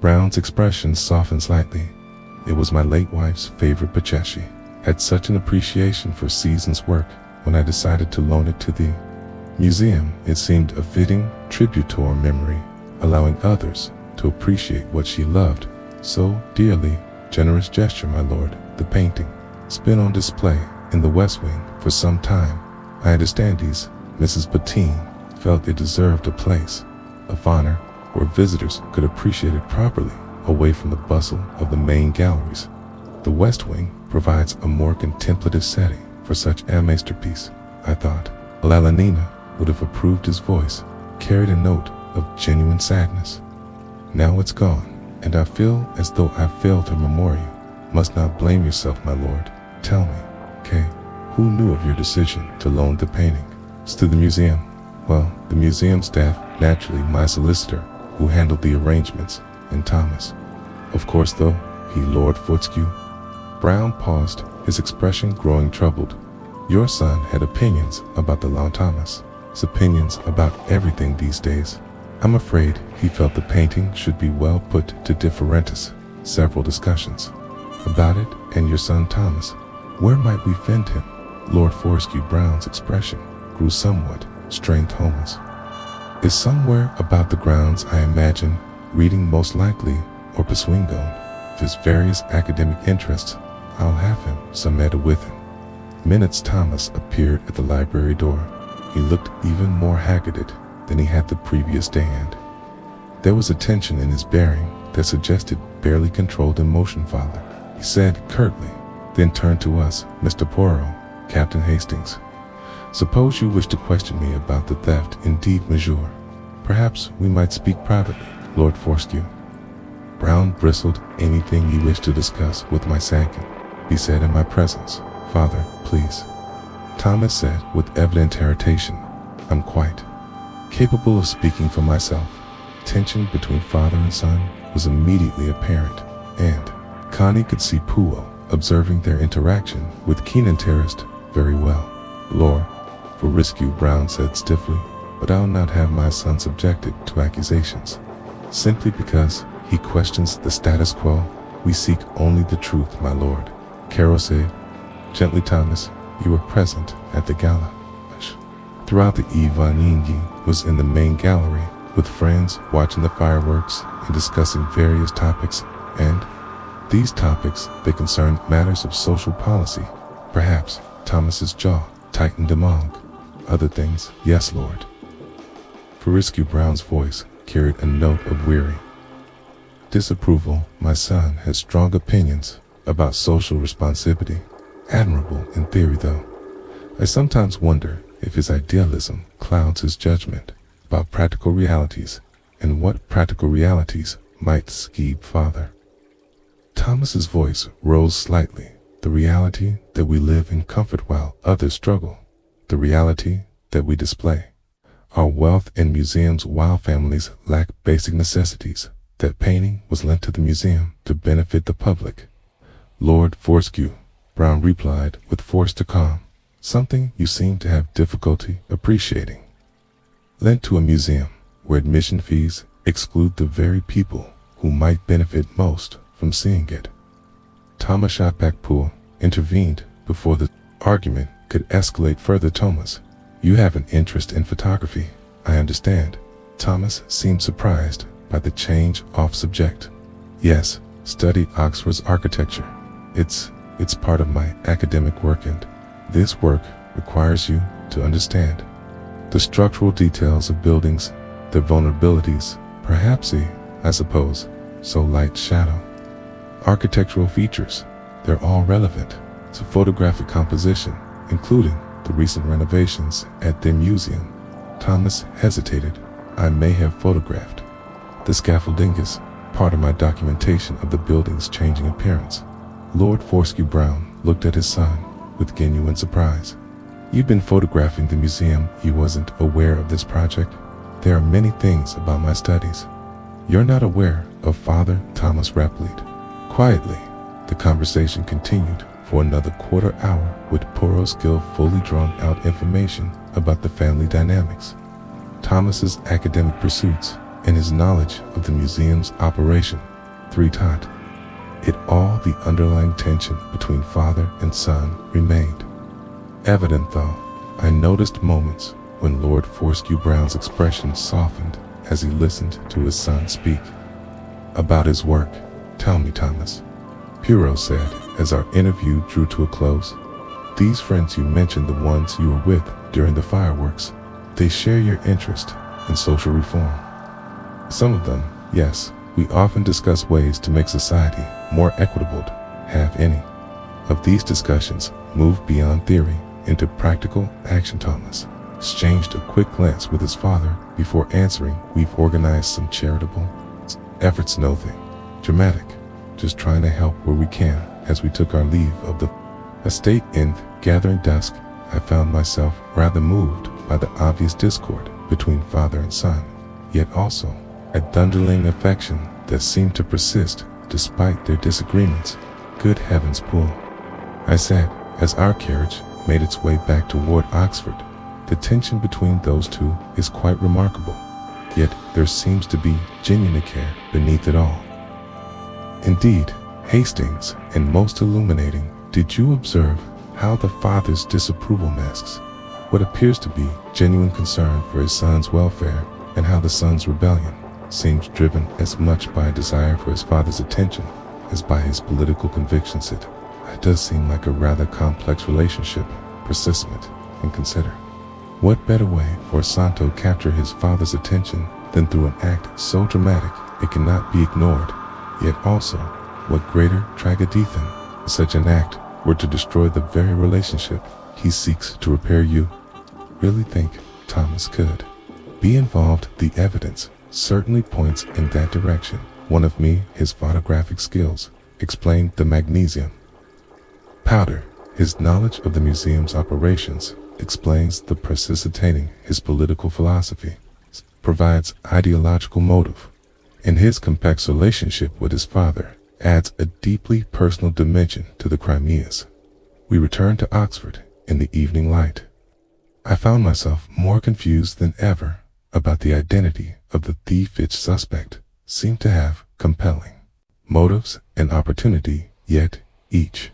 Brown's expression softened slightly. It was my late wife's favorite Pacheco. Had such an appreciation for Season's work. When I decided to loan it to the museum, it seemed a fitting tribute to our memory, allowing others to appreciate what she loved so dearly. Generous gesture, my lord. The painting has been on display in the West Wing for some time. I understand Mrs. Patine felt it deserved a place of honor where visitors could appreciate it properly, away from the bustle of the main galleries. The West Wing provides a more contemplative setting for such a masterpiece, I thought. Lalanina would have approved. His voice carried a note of genuine sadness. Now it's gone, and I feel as though I failed to memorial you. Must not blame yourself, my lord. Tell me, Kay, who knew of your decision to loan the painting? To the museum. Well, the museum staff, naturally my solicitor, who handled the arrangements, and Thomas. Of course though, he Lord Fortescue. Brown paused, his expression growing troubled. Your son had opinions about the law, Thomas. His opinions about everything these days. I'm afraid he felt the painting should be well put to differentis. Several discussions about it and your son Thomas. Where might we find him? Lord Fortescue Brown's expression grew somewhat strained. Thomas is somewhere about the grounds, I imagine, reading most likely, or pursuing of his various academic interests. I'll have him some matter with him. Minutes Thomas appeared at the library door. He looked even more haggarded than he had the previous day, and there was a tension in his bearing that suggested barely controlled emotion. Father, he said curtly, then turned to us. Mr. Poirot, Captain Hastings. Suppose you wish to question me about the theft. Indeed, monsieur. Perhaps we might speak privately, Lord Fortescue. Brown bristled. Anything you wish to discuss with my Sankin, he said, in my presence. Father, please. Thomas said with evident irritation. I'm quite capable of speaking for myself. Tension between father and son was immediately apparent, and Connie could see Poirot observing their interaction with keen interest very well. Lord Fortescue, Brown said stiffly, but I'll not have my son subjected to accusations simply because he questions the status quo. We seek only the truth, my lord. Carol said gently. Thomas, you were present at the gala. Throughout the evening he was in the main gallery with friends watching the fireworks and discussing various topics, and these topics, they concerned matters of social policy. Perhaps Thomas's jaw tightened among other things. Yes, Lord. Fortescue Brown's voice carried a note of weary disapproval. My son has strong opinions about social responsibility. Admirable in theory, though. I sometimes wonder if his idealism clouds his judgment about practical realities, and what practical realities might skeeve father. Thomas's voice rose slightly. The reality that we live in comfort while others struggle. The reality that we display our wealth in museums while families lack basic necessities. That painting was lent to the museum to benefit the public. Lord Fortescue, Brown replied with forced calm. Something you seem to have difficulty appreciating. Lent to a museum where admission fees exclude the very people who might benefit most from seeing it. Thomas shot back. Poole intervened before the argument could escalate further. Thomas, you have an interest in photography, I understand. Thomas seemed surprised by the change off subject. Yes, studied Oxford's architecture. It's part of my academic work, and this work requires you to understand the structural details of buildings, their vulnerabilities, perhaps I suppose, so light shadow. Architectural features, they're all relevant to photographic composition, including the recent renovations at their museum. Thomas hesitated. I may have photographed the scaffolding is part of my documentation of the building's changing appearance. Lord Fortescue Brown looked at his son with genuine surprise. You've been photographing the museum. He wasn't aware of this project. There are many things about my studies you're not aware of, Father. Thomas replied. Quietly, the conversation continued for another quarter hour, with Poirot's skill fully drawing out information about the family dynamics, Thomas's academic pursuits, and his knowledge of the museum's operation. Taught it all, the underlying tension between father and son remained evident, though. I noticed moments when Lord Fortescue Brown's expression softened as he listened to his son speak about his work. Tell me, Thomas, Poirot said as our interview drew to a close. These friends you mentioned, the ones you were with during the fireworks, they share your interest in social reform. Some of them, yes. We often discuss ways to make society more equitable. Have any of these discussions moved beyond theory into practical action? Thomas exchanged a quick glance with his father before answering. We've organized some charitable efforts. Nothing dramatic, just trying to help where we can. As we took our leave of the estate in gathering dusk, I found myself rather moved by the obvious discord between father and son, yet also a underlying affection that seemed to persist despite their disagreements. "Good heavens, Poole," I said, as our carriage made its way back toward Oxford. "The tension between those two is quite remarkable, yet there seems to be genuine care beneath it all." "Indeed, Hastings, and most illuminating. Did you observe how the father's disapproval masks what appears to be genuine concern for his son's welfare, and how the son's rebellion seems driven as much by a desire for his father's attention as by his political convictions? It does seem like a rather complex relationship. Persistent, and consider. What better way for Santo to capture his father's attention than through an act so dramatic it cannot be ignored? Yet also, what greater tragedy than such an act were to destroy the very relationship he seeks to repair? You really think Thomas could be involved? The evidence certainly points in that direction. One of his photographic skills, explained the magnesium powder. His knowledge of the museum's operations explains the precipitating his political philosophy, provides ideological motive, and his complex relationship with his father adds a deeply personal dimension to the Crimeas. We returned to Oxford in the evening light. I found myself more confused than ever about the identity of the thief. Each suspect seemed to have compelling motives and opportunity, yet each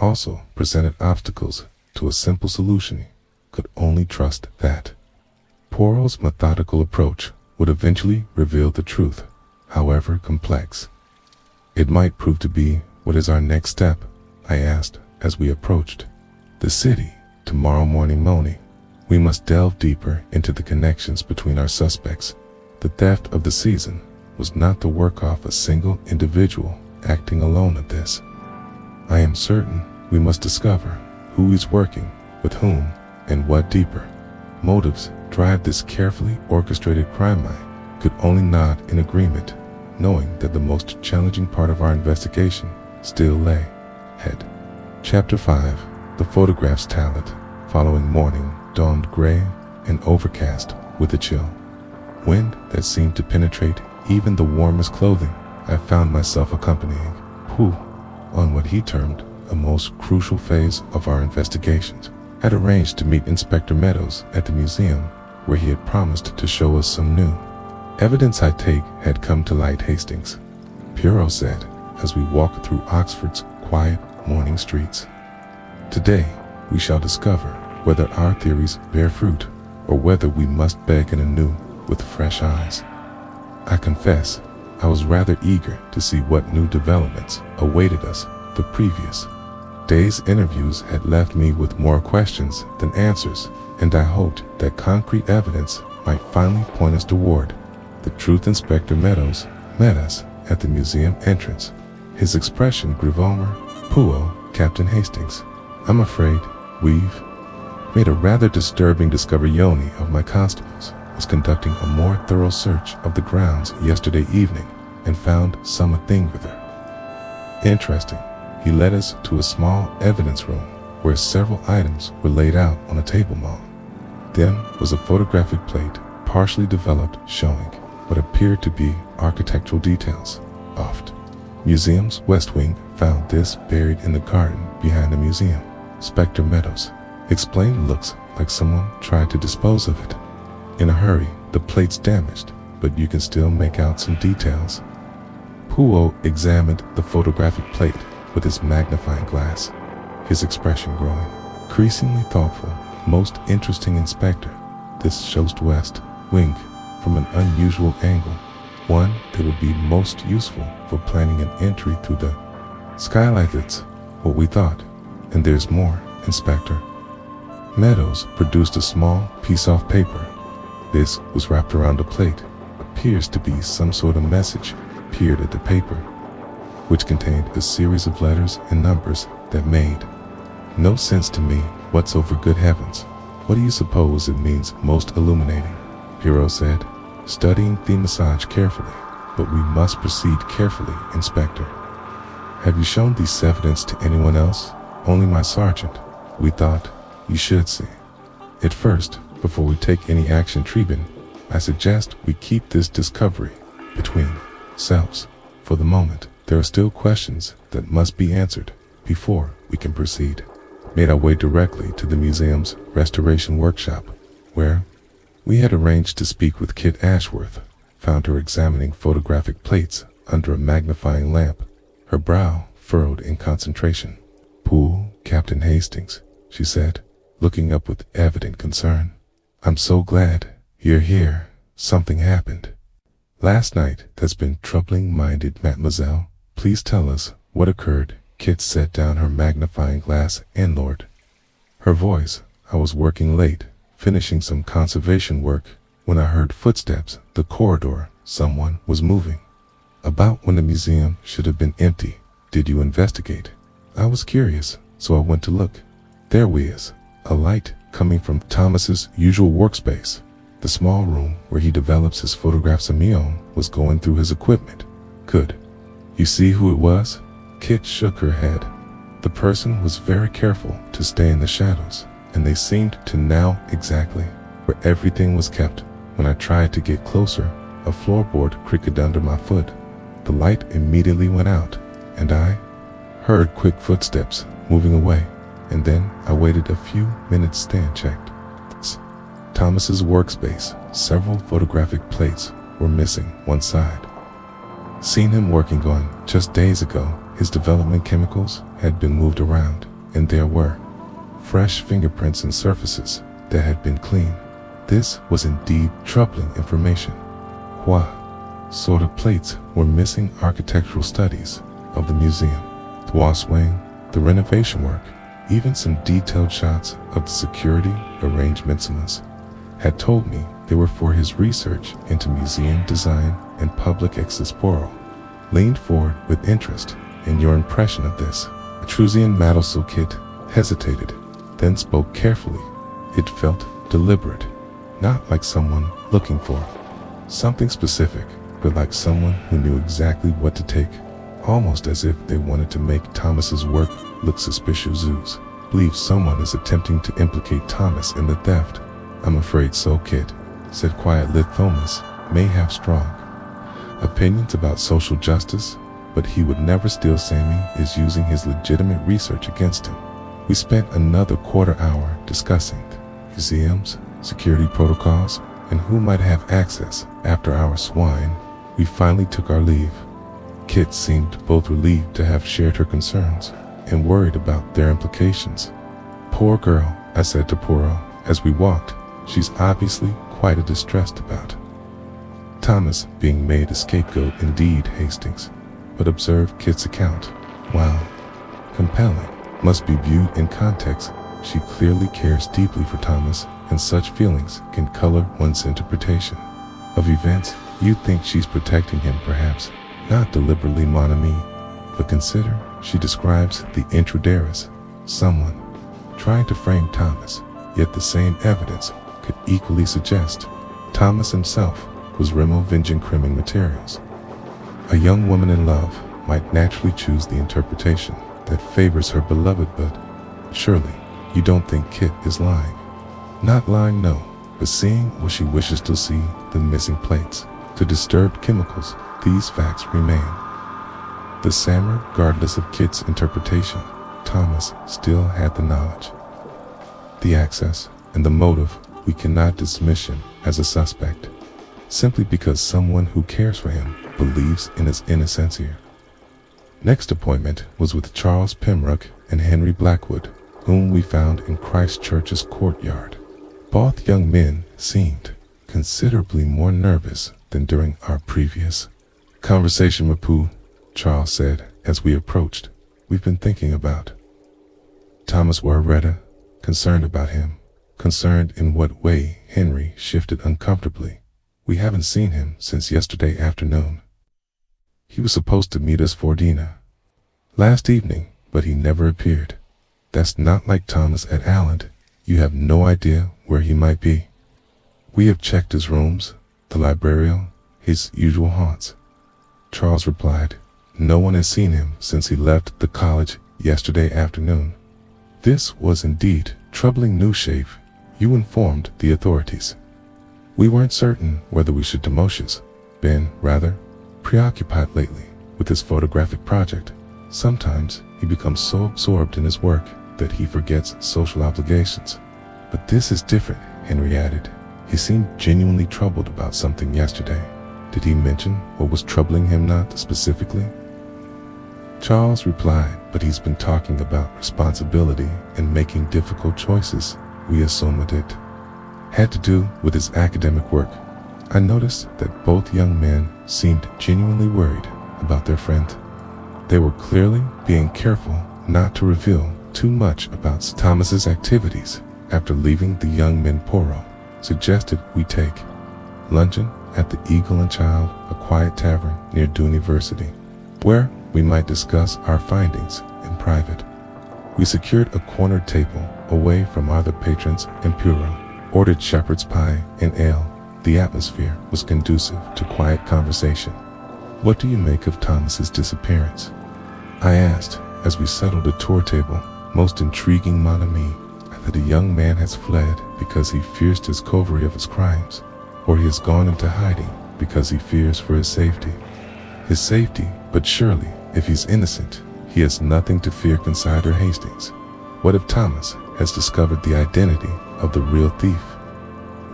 also presented obstacles to a simple solution. Could only trust that Poirot's methodical approach would eventually reveal the truth, however complex it might prove to be. "What is our next step?" I asked as we approached the city. "Tomorrow morning, Moni, we must delve deeper into the connections between our suspects. The theft of the season was not the work of a single individual acting alone at this. I am certain we must discover who is working with whom and what deeper motives drive this carefully orchestrated crime." I could only nod in agreement, knowing that the most challenging part of our investigation still lay ahead. Chapter 5. The photograph's talent. Following morning dawned gray and overcast with a chill wind that seemed to penetrate even the warmest clothing. I found myself accompanying Poole on what he termed a most crucial phase of our investigations. Had arranged to meet Inspector Meadows at the museum, where he had promised to show us some new evidence. I take had come to light. "Hastings," Poirot said as we walked through Oxford's quiet morning streets, "today we shall discover whether our theories bear fruit, or whether we must begin anew with fresh eyes." I confess I was rather eager to see what new developments awaited us. The previous day's interviews had left me with more questions than answers, and I hoped that concrete evidence might finally point us toward the truth. Inspector Meadows met us at the museum entrance. His expression grew warmer. "Poole, Captain Hastings, I'm afraid we've made a rather disturbing discovery. Yoni of my constables was conducting a more thorough search of the grounds yesterday evening and found something with her. Interesting." He led us to a small evidence room where several items were laid out on a table. Then was a photographic plate partially developed showing what appeared to be architectural details. Oft museum's west wing found this buried in the garden behind the museum. Inspector Meadows explained. "Looks like someone tried to dispose of it in a hurry. The plate's damaged, but you can still make out some details." Poole examined the photographic plate with his magnifying glass, his expression growing increasingly thoughtful. "Most interesting, Inspector. This shows the west wing from an unusual angle, one that would be most useful for planning an entry through the skylight. That's what we thought. And there's more, Inspector." Meadows produced a small piece of paper. This was wrapped around a plate. Appears to be some sort of message. Peered at the paper, which contained a series of letters and numbers that made no sense to me whatsoever. "Good heavens, what do you suppose it means?" "Most illuminating," Poirot said, studying the message carefully. "But we must proceed carefully, Inspector. Have you shown this evidence to anyone else?" "Only my sergeant. We thought you should see it first Before we take any action treatment, I suggest we keep this discovery between selves. For the moment, there are still questions that must be answered before we can proceed. Made our way directly to the museum's restoration workshop, where we had arranged to speak with Kit Ashworth. Found her examining photographic plates under a magnifying lamp, her brow furrowed in concentration. "Poole, Captain Hastings," she said, looking up with evident concern. "I'm so glad you're here. Something happened last night that's been troubling minded, mademoiselle. Please tell us what occurred." Kit set down her magnifying glass and lowered her voice. "I was working late, finishing some conservation work, when I heard footsteps. The corridor, someone was moving. About when the museum should have been empty. Did you investigate?" "I was curious, so I went to look. There was a light coming from Thomas's usual workspace. The small room where he develops his photographs of Mion was going through his equipment." "Could you see who it was?" Kit shook her head. "The person was very careful to stay in the shadows, and they seemed to know exactly where everything was kept. When I tried to get closer, a floorboard creaked under my foot. The light immediately went out, and I heard quick footsteps moving away, and then I waited a few minutes, then checked Thomas's workspace. Several photographic plates were missing one side. Seen him working on just days ago. His development chemicals had been moved around, and there were fresh fingerprints and surfaces that had been cleaned. This was indeed troubling information. What sort of plates were missing? Architectural studies of the museum, the west wing, the renovation work, even some detailed shots of the security arrangements had told me they were for his research into museum design and public access. Poirot leaned forward with interest. "In your impression of this?" Etrusian Mademoiselle Kit hesitated, then spoke carefully. It felt deliberate, not like someone looking for something specific, but like someone who knew exactly what to take, almost as if they wanted to make Thomas's work look suspicious. "Zoos, believe someone is attempting to implicate Thomas in the theft." "I'm afraid so," Kit said quietly. "Thomas may have strong opinions about social justice, but he would never steal. Sammy is using his legitimate research against him." We spent another quarter hour discussing museums, security protocols, and who might have access. After our swine, we finally took our leave. Kit seemed both relieved to have shared her concerns and worried about their implications. "Poor girl," I said to Poirot as we walked. "She's obviously quite distressed about Thomas being made a scapegoat." "Indeed, Hastings, but observe Kit's account. While compelling, must be viewed in context. She clearly cares deeply for Thomas, and such feelings can color one's interpretation of events. You think she's protecting him, perhaps, not deliberately, mon ami, but consider, she describes the intruder as someone trying to frame Thomas, yet the same evidence could equally suggest Thomas himself was removing criminal materials. A young woman in love might naturally choose the interpretation that favors her beloved, but surely you don't think Kit is lying?" "Not lying, no, but seeing what she wishes to see, the missing plates, the disturbed chemicals. These facts remain the same regardless of Kit's interpretation. Thomas still had the knowledge, the access, and the motive. We cannot dismiss him as a suspect simply because someone who cares for him believes in his innocence here." Next appointment was with Charles Pembroke and Henry Blackwood, whom we found in Christchurch's courtyard. Both young men seemed considerably more nervous than during our previous conversation. "Mapu," Charles said as we approached, "we've been thinking about Thomas Warretta, concerned about him." "Concerned in what way?" Henry shifted uncomfortably. "We haven't seen him since yesterday afternoon. He was supposed to meet us for dinner last evening, but he never appeared. That's not like Thomas at Alland. You have no idea where he might be." "We have checked his rooms, the library, his usual haunts," Charles replied. "No one has seen him since he left the college yesterday afternoon." This was indeed troubling news. "Shave, You informed the authorities. We weren't certain whether we should Timosius, been, rather, preoccupied lately with his photographic project. Sometimes he becomes so absorbed in his work that he forgets social obligations. But this is different, Henry added. He seemed genuinely troubled about something yesterday. Did he mention what was troubling him not specifically? Charles replied, but he's been talking about responsibility and making difficult choices. We assumed it had to do with his academic work. I noticed that both young men seemed genuinely worried about their friend. They were clearly being careful not to reveal too much about Thomas's activities after leaving the young men. Poirot suggested we take luncheon at the Eagle and Child, a quiet tavern near the University, where we might discuss our findings in private. We secured a cornered table away from other patrons and Poirot ordered shepherd's pie and ale. The atmosphere was conducive to quiet conversation. What do you make of Thomas's disappearance? I asked as we settled the tour table. Most intriguing, mon ami, that a young man has fled because he fears discovery of his crimes, or he has gone into hiding because he fears for his safety. His safety, but surely, if he's innocent, he has nothing to fear Consider Hastings. What if Thomas has discovered the identity of the real thief?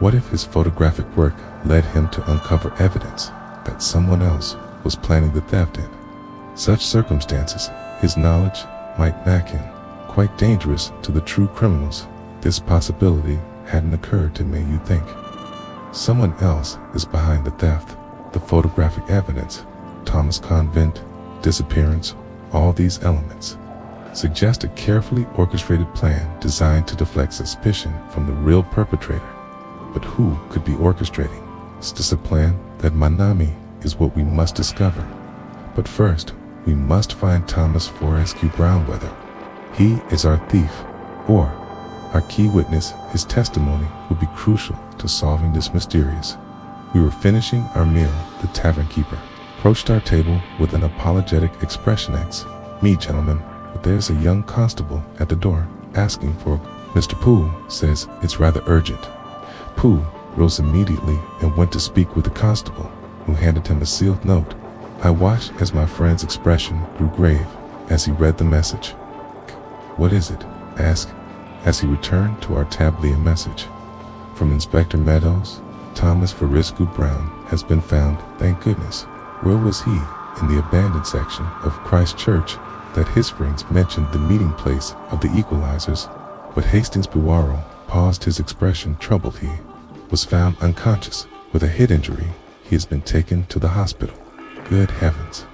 What if his photographic work led him to uncover evidence that someone else was planning the theft in such circumstances? His knowledge might back him. Quite dangerous to the true criminals. This possibility hadn't occurred to me. You think someone else is behind the theft, the photographic evidence, Thomas Convent, disappearance, all these elements suggest a carefully orchestrated plan designed to deflect suspicion from the real perpetrator. But who could be orchestrating such a plan? That Manami is what we must discover. But first, we must find Thomas Fortescue Brownweather. He is our thief, or our key witness. His testimony will be crucial to solving this mysterious. We were finishing our meal. The tavern keeper approached our table with an apologetic expression. Me, gentlemen, but there's a young constable at the door asking for Mr. Pooh. Says it's rather urgent. Pooh rose immediately and went to speak with the constable, who handed him a sealed note. I watched as my friend's expression grew grave as he read the message. What is it? Asked as he returned to our tableau message. From Inspector Meadows, Thomas Fortescue Brown has been found. Thank goodness. Where was he? In the abandoned section of Christ Church. That his friends mentioned the meeting place of the equalizers, but Hastings Poirot paused. His expression troubled. He was found unconscious with a head injury. He has been taken to the hospital. Good heavens.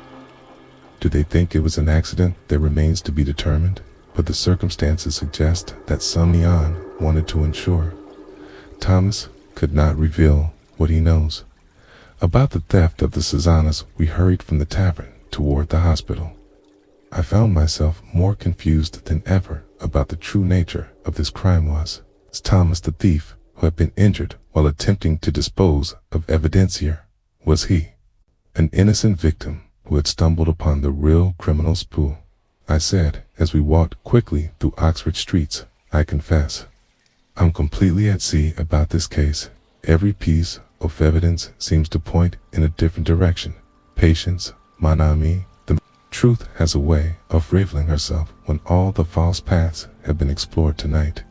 Do they think it was an accident? That remains to be determined, but the circumstances suggest that some neon wanted to ensure Thomas could not reveal what he knows about the theft of the Cesanas. We hurried from the tavern toward the hospital. I found myself more confused than ever about the true nature of this crime. Was Thomas the thief who had been injured while attempting to dispose of evidence here? Was he an innocent victim who had stumbled upon the real criminal's pool? I said as we walked quickly through Oxford streets. I confess, I'm completely at sea about this case. Every piece of evidence seems to point in a different direction. Patience, mon ami. The truth has a way of revealing herself when all the false paths have been explored tonight.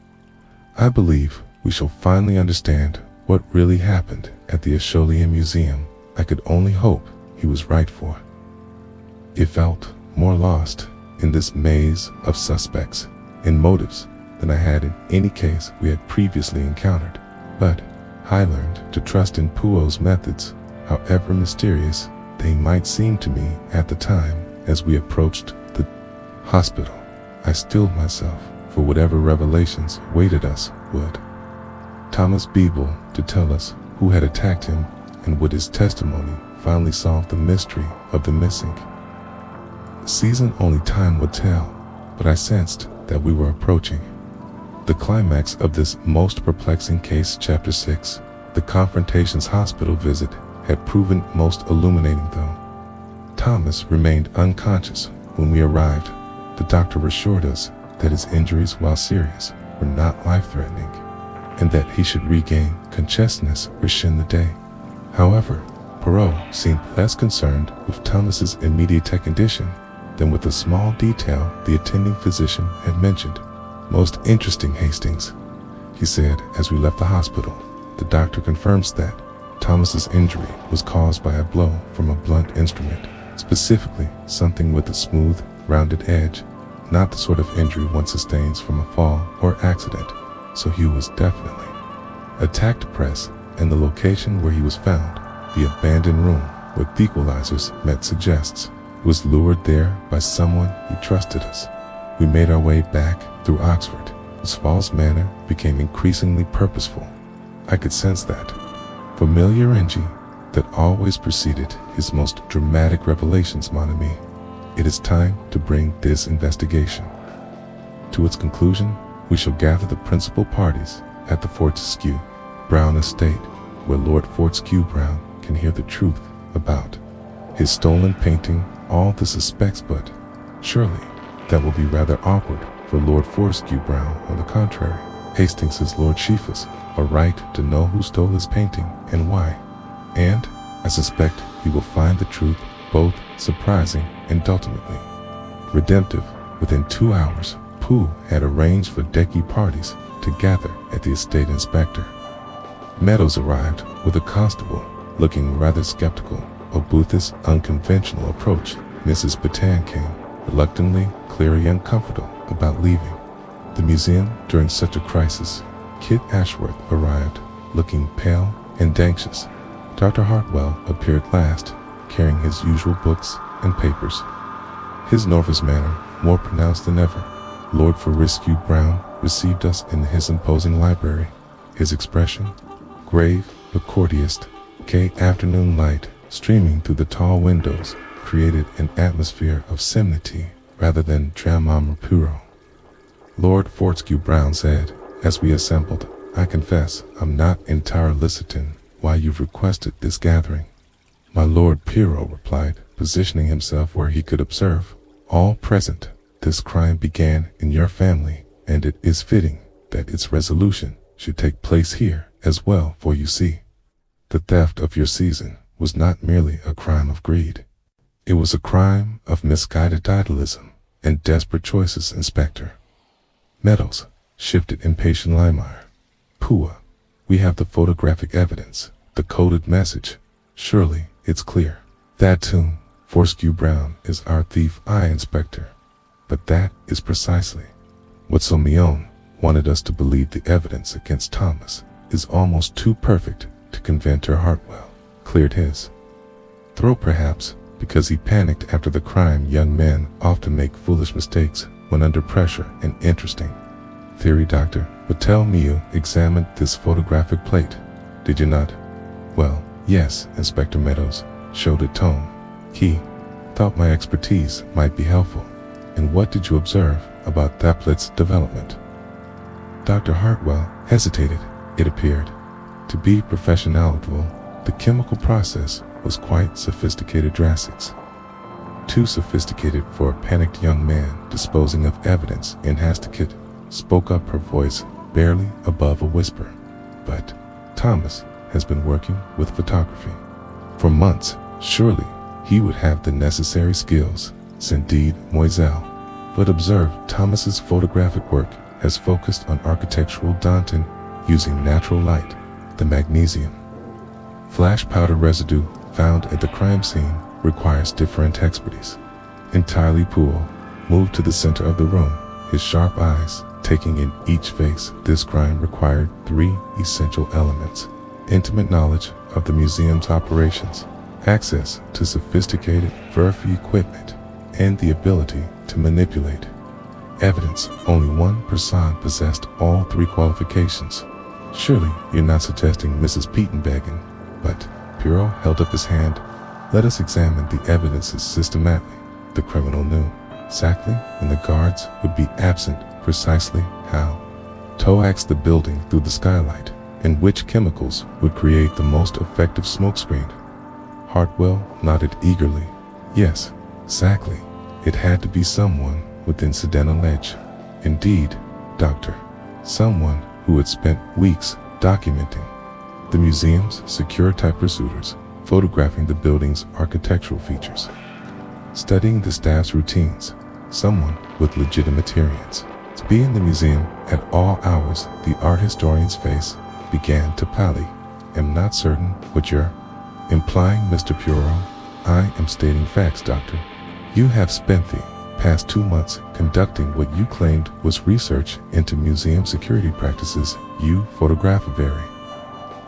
I believe we shall finally understand what really happened at the Acholian Museum. I could only hope he was right, for it felt more lost in this maze of suspects and motives than I had in any case we had previously encountered. But I learned to trust in Poirot's methods, however mysterious they might seem to me at the time. As we approached the hospital, I stilled myself for whatever revelations awaited us. Would Thomas be able to tell us who had attacked him, and would his testimony finally solve the mystery of the missing season? Only time would tell, but I sensed that we were approaching the climax of this most perplexing case. Chapter 6. The confrontation's hospital visit had proven most illuminating. Though Thomas remained unconscious when we arrived, the doctor assured us that his injuries, while serious, were not life-threatening, and that he should regain consciousness or shin the day. However, Poirot seemed less concerned with Thomas's immediate condition than with a small detail the attending physician had mentioned. "Most interesting, Hastings," he said as we left the hospital. "The doctor confirms that Thomas's injury was caused by a blow from a blunt instrument, specifically something with a smooth, rounded edge, not the sort of injury one sustains from a fall or accident. So he was definitely attacked. Press and the location where he was found, the abandoned room where the equalizers met, suggests he was lured there by someone he trusted us. We made our way back through Oxford. His false manner became increasingly purposeful. I could sense that familiar energy that always preceded his most dramatic revelations, mon ami. It is time to bring this investigation to its conclusion. We shall gather the principal parties at the Fortescue Brown estate, where Lord Fortescue Brown can hear the truth about his stolen painting. All the suspects, but surely that will be rather awkward for Lord Fortescue Brown. On the contrary, Hastings' Lord Chiefus a right to know who stole his painting and why. And I suspect he will find the truth both surprising and ultimately redemptive. Within 2 hours, Pooh had arranged for decky parties to gather at the estate inspector. Meadows arrived with a constable, looking rather skeptical of Booth's unconventional approach. Mrs. Patan came, reluctantly, clearly uncomfortable about leaving the museum during such a crisis. Kit Ashworth arrived, looking pale and anxious. Dr. Hartwell appeared last, carrying his usual books and papers, his nervous manner more pronounced than ever. Lord Fortescue Brown received us in his imposing library, his expression grave but courteous. Gay afternoon light streaming through the tall windows created an atmosphere of solemnity rather than drama. Lord Fortescue Brown said, as we assembled, "I confess I'm not entirely certain why you've requested this gathering." "My Lord," Poirot replied, positioning himself where he could observe all present, "this crime began in your family, and it is fitting that its resolution should take place here as well, for you see, the theft of your season was not merely a crime of greed. It was a crime of misguided idealism and desperate choices, Inspector." Meadows shifted impatient Limire. "Pooh, we have the photographic evidence, the coded message. Surely it's clear that too, Fortescue Brown is our thief." "Aye, Inspector, but that is precisely what Simeon wanted us to believe. The evidence against Thomas is almost too perfect to convince her." Hartwell cleared his throat, perhaps because he panicked after the crime. "Young men often make foolish mistakes when under pressure. An interesting theory, Doctor, but tell me, you examined this photographic plate, did you not?" "Well, yes," Inspector Meadows showed a tone. "He thought my expertise might be helpful." "And what did you observe about that plate's development?" Dr. Hartwell hesitated. It appeared to be professional. The chemical process was quite sophisticated, drastics. Too sophisticated for a panicked young man disposing of evidence in Hastikit, spoke up, her voice barely above a whisper. "But Thomas has been working with photography for months. Surely he would have the necessary skills." "Indeed, Moiselle. But observe, Thomas's photographic work has focused on architectural Danton using natural light. The magnesium flash powder residue found at the crime scene requires different expertise entirely." Poole moved to the center of the room, his sharp eyes taking in each face. "This crime required 3 essential elements: intimate knowledge of the museum's operations, access to sophisticated verify equipment, and the ability to manipulate evidence. Only one person possessed all 3 qualifications." "Surely you're not suggesting Mrs. Petenbagen?" But Poirot held up his hand. "Let us examine the evidences systematically." The criminal knew exactly when the guards would be absent, precisely how to access the building through the skylight, and which chemicals would create the most effective smokescreen. Hartwell nodded eagerly. "Yes, exactly. It had to be someone with incidental edge." "Indeed, Doctor. Someone who had spent weeks documenting the museum's secure type pursuiters, photographing the building's architectural features, studying the staff's routines, someone with legitimate experience. To be in the museum at all hours, the art historian's face began to pally. "Am not certain what you're implying, Mr. Poirot." "I am stating facts, Doctor. You have spent the past 2 months conducting what you claimed was research into museum security practices. You photographed every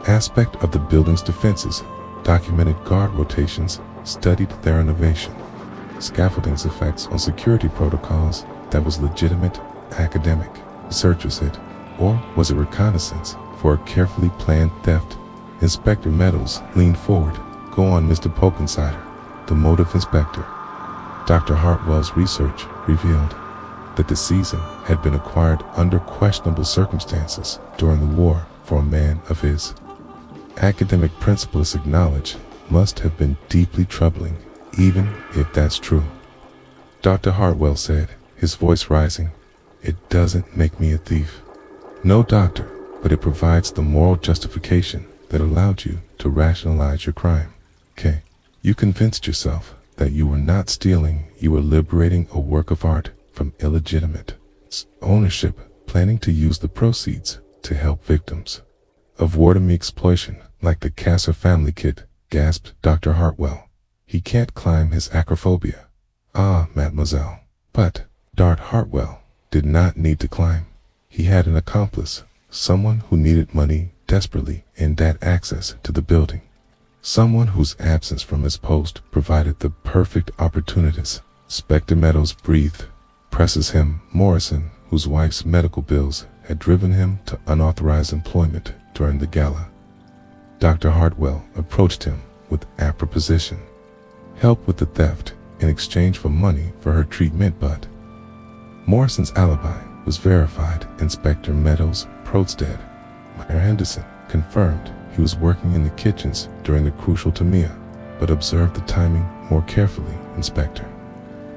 aspect of the building's defenses, documented guard rotations, studied their innovation, scaffolding's effects on security protocols. That was legitimate academic research, was it? Or was it reconnaissance for a carefully planned theft?" Inspector Meadows leaned forward. "Go on, Mr. Polkinsider." The motive, Inspector. Dr. Hartwell's research revealed that the season had been acquired under questionable circumstances during the war. For a man of his academic principles, acknowledged, must have been deeply troubling, even if that's true. Dr. Hartwell said, his voice rising, "It doesn't make me a thief." "No, Doctor, but it provides the moral justification that allowed you to rationalize your crime. Okay, you convinced yourself that you were not stealing, you were liberating a work of art from illegitimate ownership, planning to use the proceeds to help victims of war-time exploitation, like the Kasser family kid," gasped Dr. Hartwell. "He can't climb his acrophobia." "Ah, mademoiselle." But Dart Hartwell did not need to climb. He had an accomplice, someone who needed money desperately and had access to the building. Someone whose absence from his post provided the perfect opportunities. Inspector Meadows breathed. "Presses him, Morrison, whose wife's medical bills had driven him to unauthorized employment during the gala." Dr. Hartwell approached him with appropriation. "Help with the theft in exchange for money for her treatment, but..." Morrison's alibi was verified. Inspector Meadows Protstead. Mayor Henderson confirmed he was working in the kitchens during the crucial Tamia, but observed the timing more carefully, Inspector.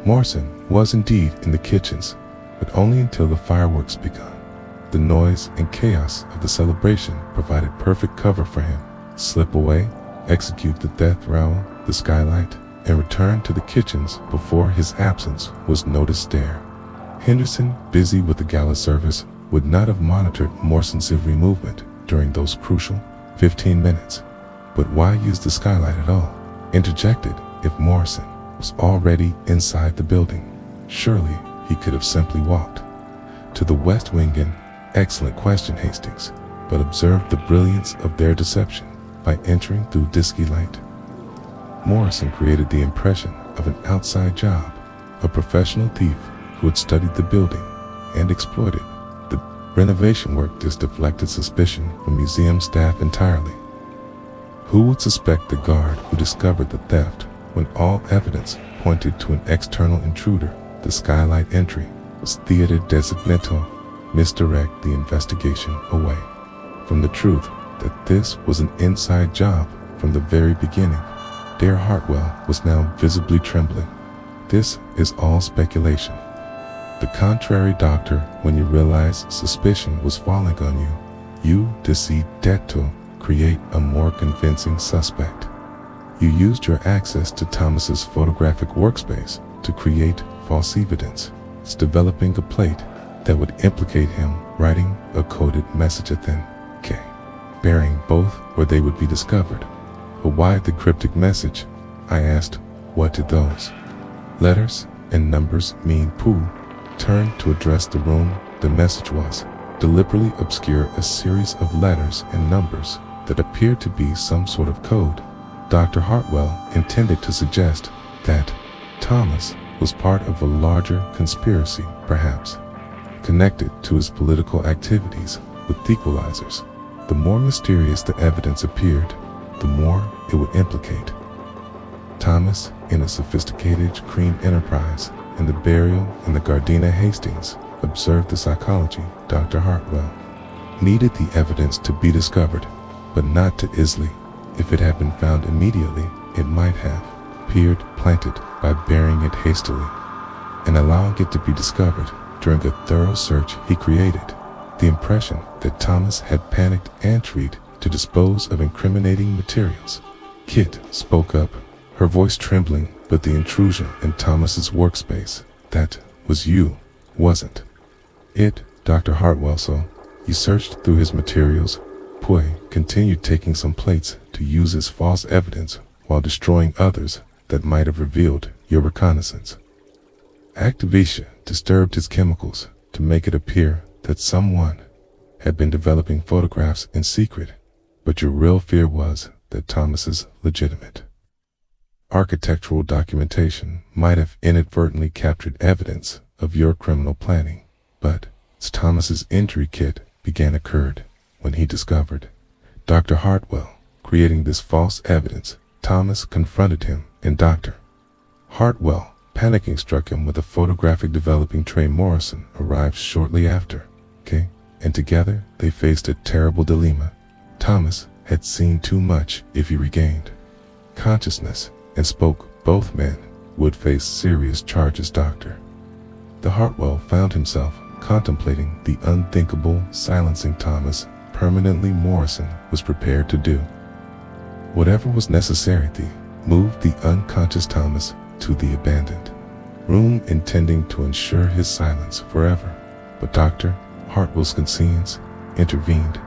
Morrison was indeed in the kitchens, but only until the fireworks began. The noise and chaos of the celebration provided perfect cover for him. Slip away, execute the death row, the skylight, and return to the kitchens before his absence was noticed there. Henderson, busy with the gala service, would not have monitored Morrison's every movement during those crucial 15 minutes. But why use the skylight at all? Interjected, if Morrison was already inside the building, surely he could have simply walked to the West Wing and... Excellent question, Hastings, but observed the brilliance of their deception by entering through disky light. Morrison created the impression of an outside job, a professional thief who had studied the building and exploited the renovation work. This deflected suspicion from museum staff entirely. Who would suspect the guard who discovered the theft when all evidence pointed to an external intruder? The skylight entry was theater designato, misdirect the investigation away from the truth that this was an inside job from the very beginning. Dare Hartwell was now visibly trembling. "This is all speculation. The contrary, Doctor, when you realized suspicion was falling on you, you decided to create a more convincing suspect. You used your access to Thomas's photographic workspace to create false evidence, developing a plate that would implicate him, writing a coded message at them, bearing both where they would be discovered. But why the cryptic message? I asked. What did those letters and numbers mean? Pooh turned to address the room. The message was deliberately obscure, a series of letters and numbers that appeared to be some sort of code. Dr. Hartwell intended to suggest that Thomas was part of a larger conspiracy, perhaps connected to his political activities with equalizers. The more mysterious the evidence appeared, the more it would implicate Thomas in a sophisticated cream enterprise, and the burial in the Gardena Hastings. Observed the psychology. Dr. Hartwell needed the evidence to be discovered, but not to easily. If it had been found immediately, it might have appeared planted by burying it hastily and allowing it to be discovered during a thorough search he created. The impression that Thomas had panicked and tried to dispose of incriminating materials. Kit spoke up, her voice trembling, but the intrusion in Thomas's workspace. That was you, wasn't it, Dr. Hartwell? So you searched through his materials. Poirot continued, taking some plates to use as false evidence while destroying others that might have revealed your reconnaissance. Activation disturbed his chemicals to make it appear that someone had been developing photographs in secret, but your real fear was that Thomas's legitimate architectural documentation might have inadvertently captured evidence of your criminal planning. But Thomas's injury kit began occurred when he discovered Dr. Hartwell creating this false evidence. Thomas confronted him, and Dr. Hartwell, panicking, struck him with a photographic developing. Trey Morrison arrived shortly after, and together they faced a terrible dilemma. Thomas had seen too much. If he regained consciousness and spoke, both men would face serious charges. Dr. Hartwell found himself contemplating the unthinkable, silencing Thomas permanently. Morrison was prepared to do whatever was necessary to move the unconscious Thomas to the abandoned room, intending to ensure his silence forever. But Dr. Hartwell's conscience intervened.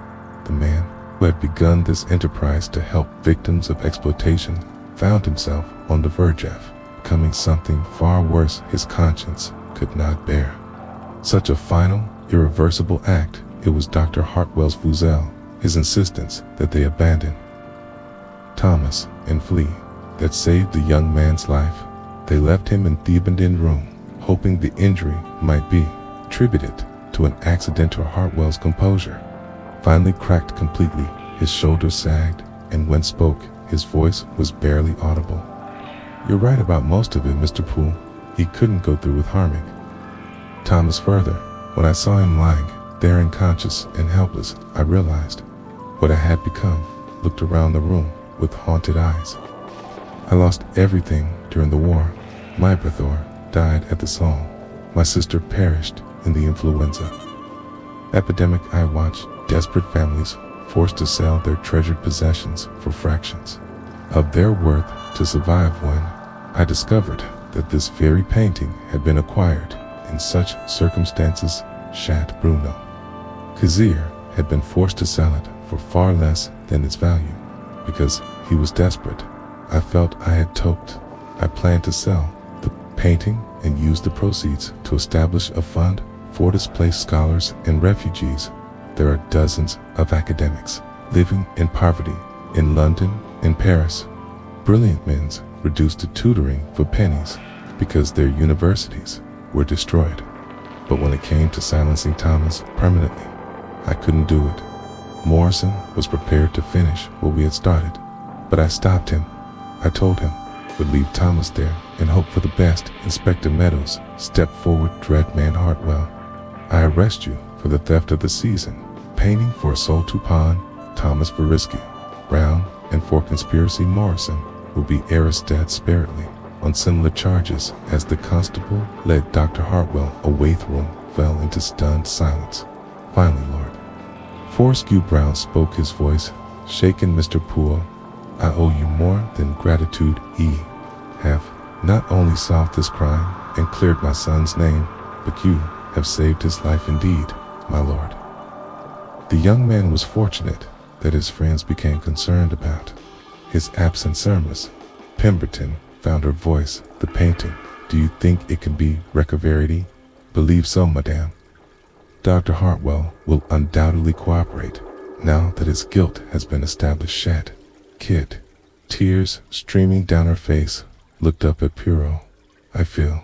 The man who had begun this enterprise to help victims of exploitation found himself on the verge of becoming something far worse his conscience could not bear. Such a final, irreversible act. It was Dr. Hartwell's fusel, his insistence that they abandon Thomas and flee, that saved the young man's life. They left him in the abandoned room, hoping the injury might be attributed to an accident. Or Hartwell's composure finally cracked completely. His shoulders sagged, and when spoke, his voice was barely audible. "You're right about most of it, Mr. Poole. He couldn't go through with harming Thomas further. When I saw him lying there unconscious and helpless, I realized what I had become." Looked around the room with haunted eyes. "I lost everything during the war. My brother died at the Somme. My sister perished in the influenza epidemic. I watched desperate families forced to sell their treasured possessions for fractions of their worth to survive. When I discovered that this very painting had been acquired in such circumstances, Chat Bruno Kazir had been forced to sell it for far less than its value because he was desperate. I felt I had toked. I planned to sell the painting and use the proceeds to establish a fund for displaced scholars and refugees. There are dozens of academics living in poverty in London and Paris. Brilliant men reduced to tutoring for pennies because their universities were destroyed. But when it came to silencing Thomas permanently, I couldn't do it. Morrison was prepared to finish what we had started, but I stopped him. I told him we'd leave Thomas there and hope for the best. Inspector Meadows stepped forward. "Dreadman Hartwell, I arrest you for the theft of the season painting, for assault to pawn Thomas for rescue, Brown, and for conspiracy. Morrison will be arrested sparingly on similar charges." As the constable led Dr. Hartwell away, the room fell into stunned silence. Finally, Lord Fortescue Brown spoke, his voice shaken. "Mr. Poole, I owe you more than gratitude. You have not only solved this crime and cleared my son's name, but you have saved his life indeed, my lord." The young man was fortunate that his friends became concerned about his absent sermons. Pemberton found her voice. "The painting, do you think it can be recovered?" "Believe so, madame. Dr. Hartwell will undoubtedly cooperate now that his guilt has been established." Shed Kid, tears streaming down her face, looked up at Poirot. "I feel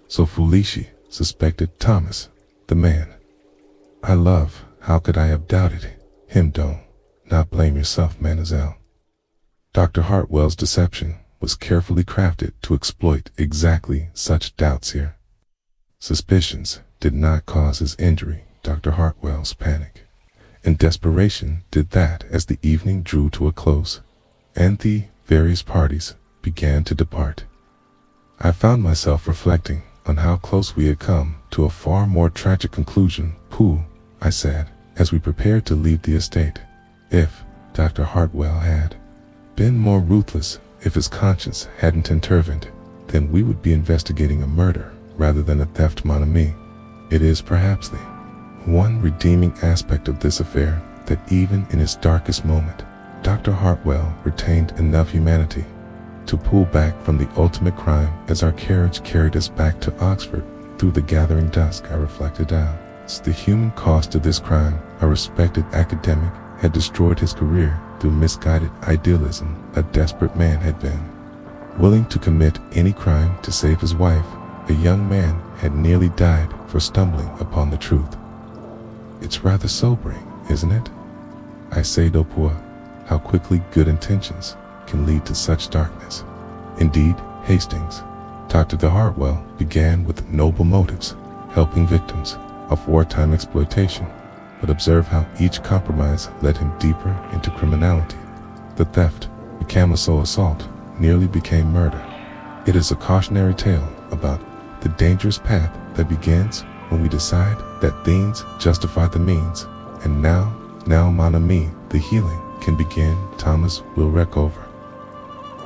so foolish," suspected Thomas, the man I love. "How could I have doubted him? Do not blame yourself, mademoiselle." Dr. Hartwell's deception was carefully crafted to exploit exactly such doubts here. Suspicions did not cause his injury. Dr. Hartwell's panic and desperation did that. As the evening drew to a close and the various parties began to depart, I found myself reflecting on how close we had come to a far more tragic conclusion. "Pooh, I said, as we prepared to leave the estate. If Dr. Hartwell had been more ruthless, if his conscience hadn't intervened, then we would be investigating a murder rather than a theft, mon ami. It is perhaps the one redeeming aspect of this affair that even in its darkest moment, Dr. Hartwell retained enough humanity to pull back from the ultimate crime as our carriage carried us back to Oxford through the gathering dusk. I reflected out. The human cost of this crime. A respected academic had destroyed his career through misguided idealism. A desperate man had been willing to commit any crime to save his wife. A young man had nearly died for stumbling upon the truth. It's rather sobering, isn't it? I say, Dopois, how quickly good intentions can lead to such darkness. Indeed, Hastings, Dr. Hartwell, began with noble motives, helping victims of wartime exploitation, but observe how each compromise led him deeper into criminality. The theft, the camisole assault, nearly became murder. It is a cautionary tale about the dangerous path that begins when we decide that things justify the means. And now, mon ami, the healing can begin. Thomas will recover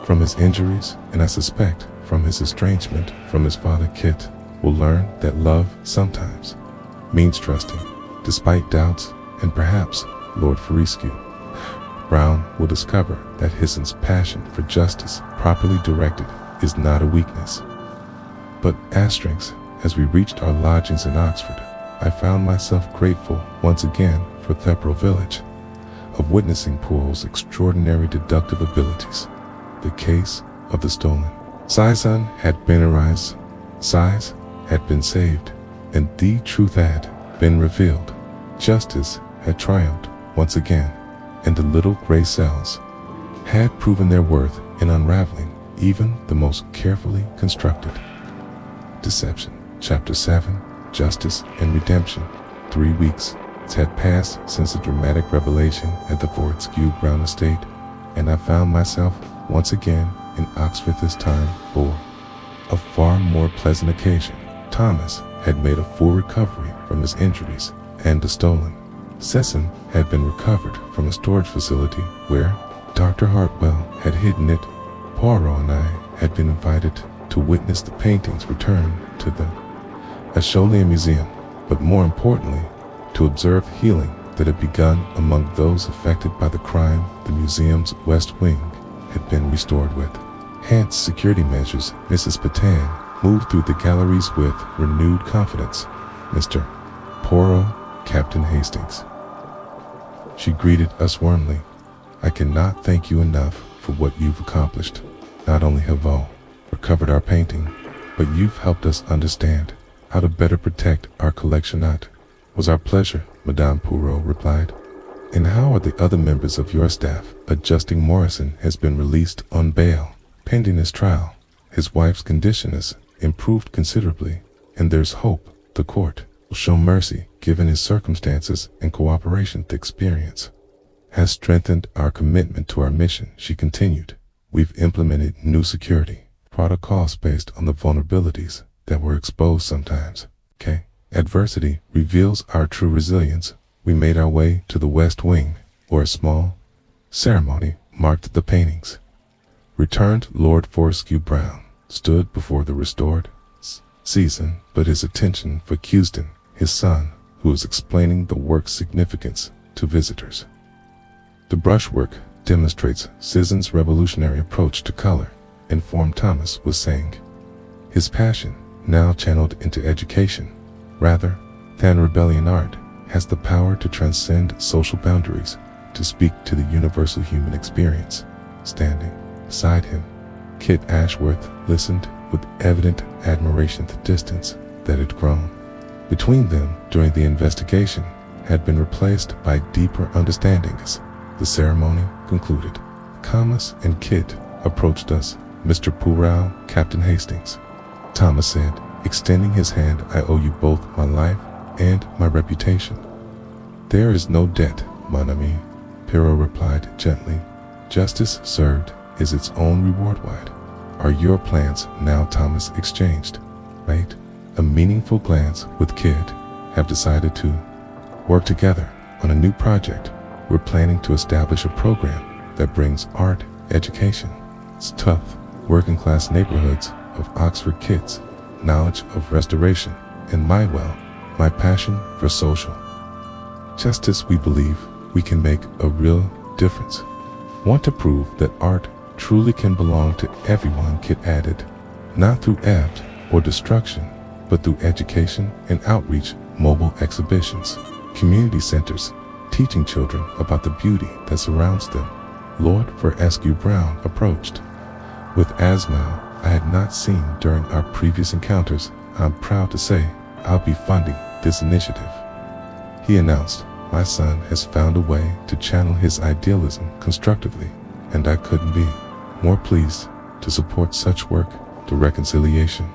from his injuries, and I suspect from his estrangement from his father. Kit will learn that love sometimes means trusting, despite doubts, and perhaps Lord Fortescue Brown will discover that Histon's passion for justice, properly directed, is not a weakness, but strength. As we reached our lodgings in Oxford, I found myself grateful once again for Thepro Village, of witnessing Poirot's extraordinary deductive abilities. The case of the stolen Saison had been arised, Size had been saved, and the truth had been revealed. Justice had triumphed once again, and the little gray cells had proven their worth in unraveling even the most carefully constructed deception. Chapter 7, Justice and Redemption. 3 weeks had passed since the dramatic revelation at the Fortescue Brown estate, and I found myself once again in Oxford, this time for a far more pleasant occasion. Thomas had made a full recovery from his injuries, and the stolen Cecil had been recovered from a storage facility where Dr. Hartwell had hidden it. Poirot and I had been invited to witness the paintings return to the Hercule Museum, but more importantly, to observe healing that had begun among those affected by the crime. The museum's west wing had been restored with enhanced security measures. Mrs. Patan moved through the galleries with renewed confidence. Mr. Poirot, Captain Hastings. She greeted us warmly. I cannot thank you enough for what you've accomplished. Not only have you recovered our painting, but you've helped us understand how to better protect our collection. It was our pleasure, Madame Poirot replied. And how are the other members of your staff adjusting? Morrison has been released on bail, pending his trial. His wife's condition has improved considerably, and there's hope the court will show mercy given his circumstances and cooperation. The experience has strengthened our commitment to our mission, she continued. We've implemented new security protocols based on the vulnerabilities that were exposed sometimes. Adversity reveals our true resilience. We made our way to the West Wing, where a small ceremony marked the paintings. Returned Lord Fortescue Brown stood before the restored Season, but his attention for Houston, his son, who was explaining the work's significance to visitors. The brushwork demonstrates Season's revolutionary approach to color, informed Thomas was saying. His passion, now channeled into education, rather than rebellion, art has the power to transcend social boundaries, to speak to the universal human experience. Standing beside him, Kit Ashworth listened with evident admiration. The distance that had grown between them during the investigation had been replaced by deeper understanding. As the ceremony concluded, Thomas and Kit approached us. Mr. Poirot, Captain Hastings, Thomas said, extending his hand. I owe you both my life and my reputation. There is no debt, mon ami, Poirot replied gently. Justice served is its own reward. What are your plans now? Thomas exchanged a meaningful glance with Kit. Have decided to work together on a new project. We're planning to establish a program that brings art education to tough, working-class neighborhoods of Oxford kids, knowledge of restoration, and my passion for social justice. We believe we can make a real difference. Want to prove that art truly can belong to everyone, Kit added, not through theft or destruction, but through education and outreach, mobile exhibitions, community centers, teaching children about the beauty that surrounds them. Lord Fortescue Brown approached. With asthma I had not seen during our previous encounters, I'm proud to say I'll be funding this initiative, he announced. My son has found a way to channel his idealism constructively, and I couldn't be more pleased to support such work. The reconciliation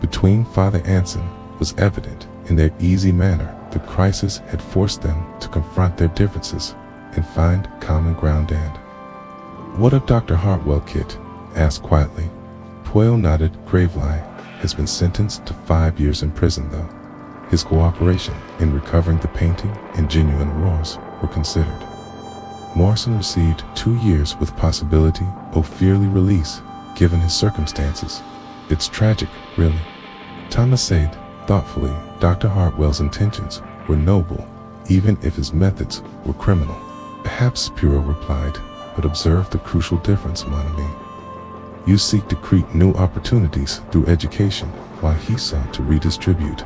between Father Anson was evident in their easy manner. The crisis had forced them to confront their differences and find common ground. And what of Dr. Hartwell? Kit asked quietly. Poirot nodded gravely. Has been sentenced to 5 years in prison, though. His cooperation in recovering the painting and genuine aurors were considered. Morrison received 2 years with possibility of early release, given his circumstances. It's tragic, really. Thomas said thoughtfully. Dr. Hartwell's intentions were noble, even if his methods were criminal. Perhaps, Poirot replied, but observe the crucial difference, mon ami. You seek to create new opportunities through education, while he sought to redistribute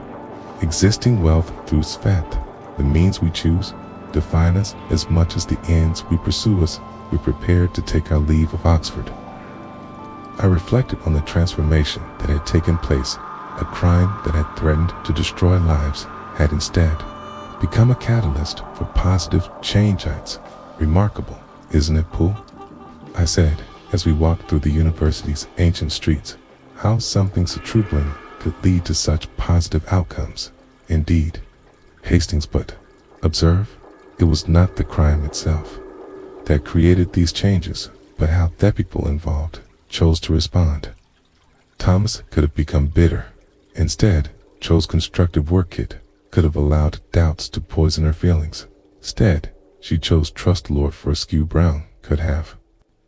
existing wealth through faith. The means we choose define us as much as the ends we pursue us. We prepared to take our leave of Oxford. I reflected on the transformation that had taken place. A crime that had threatened to destroy lives had instead become a catalyst for positive change. It's remarkable, isn't it, Pooh? I said, as we walked through the university's ancient streets, how something so troubling could lead to such positive outcomes. Indeed, Hastings, but observe, it was not the crime itself that created these changes, but how the people involved chose to respond. Thomas could have become bitter. Instead, chose constructive work. Kit could have allowed doubts to poison her feelings. Instead, she chose trust. Lord Fortescue Brown could have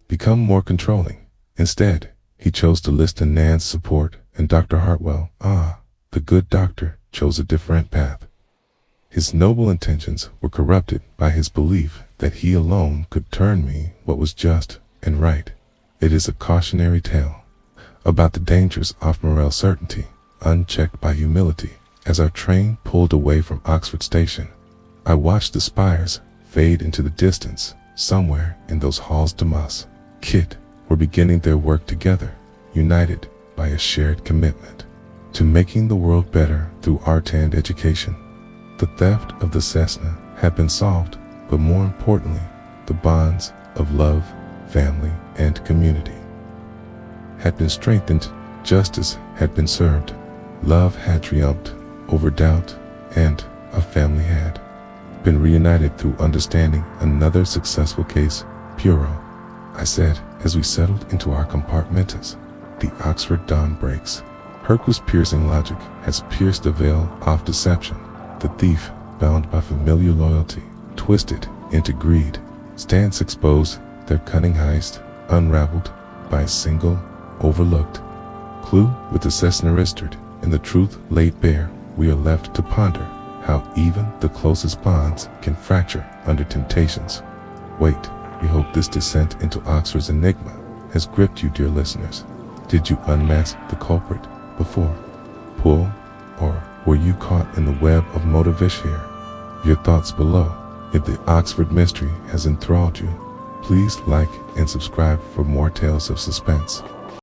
become more controlling. Instead, he chose to listen to Nan's support, and Dr. Hartwell, the good doctor, chose a different path. His noble intentions were corrupted by his belief that he alone could turn me what was just and right. It is a cautionary tale about the dangers of moral certainty, unchecked by humility. As our train pulled away from Oxford Station, I watched the spires fade into the distance. Somewhere in those halls, Thomas, Kit were beginning their work together, united by a shared commitment to making the world better through art and education. The theft of the Cessna had been solved, but more importantly, the bonds of love, family, and community had been strengthened. Justice had been served. Love had triumphed over doubt, and a family had been reunited through understanding. Another successful case, Poirot, I said, as we settled into our compartments. The Oxford dawn breaks. Hercule's piercing logic has pierced the veil of deception. The thief, bound by familiar loyalty, twisted into greed, stands exposed, their cunning heist unraveled by a single, overlooked clue. With the Cessna registered and the truth laid bare, we are left to ponder how even the closest bonds can fracture under temptations. Wait, we hope this descent into Oxford's enigma has gripped you, dear listeners. Did you unmask the culprit before? Pull, or were you caught in the web of motivation here? Your thoughts below. If the Oxford mystery has enthralled you, please like and subscribe for more tales of suspense.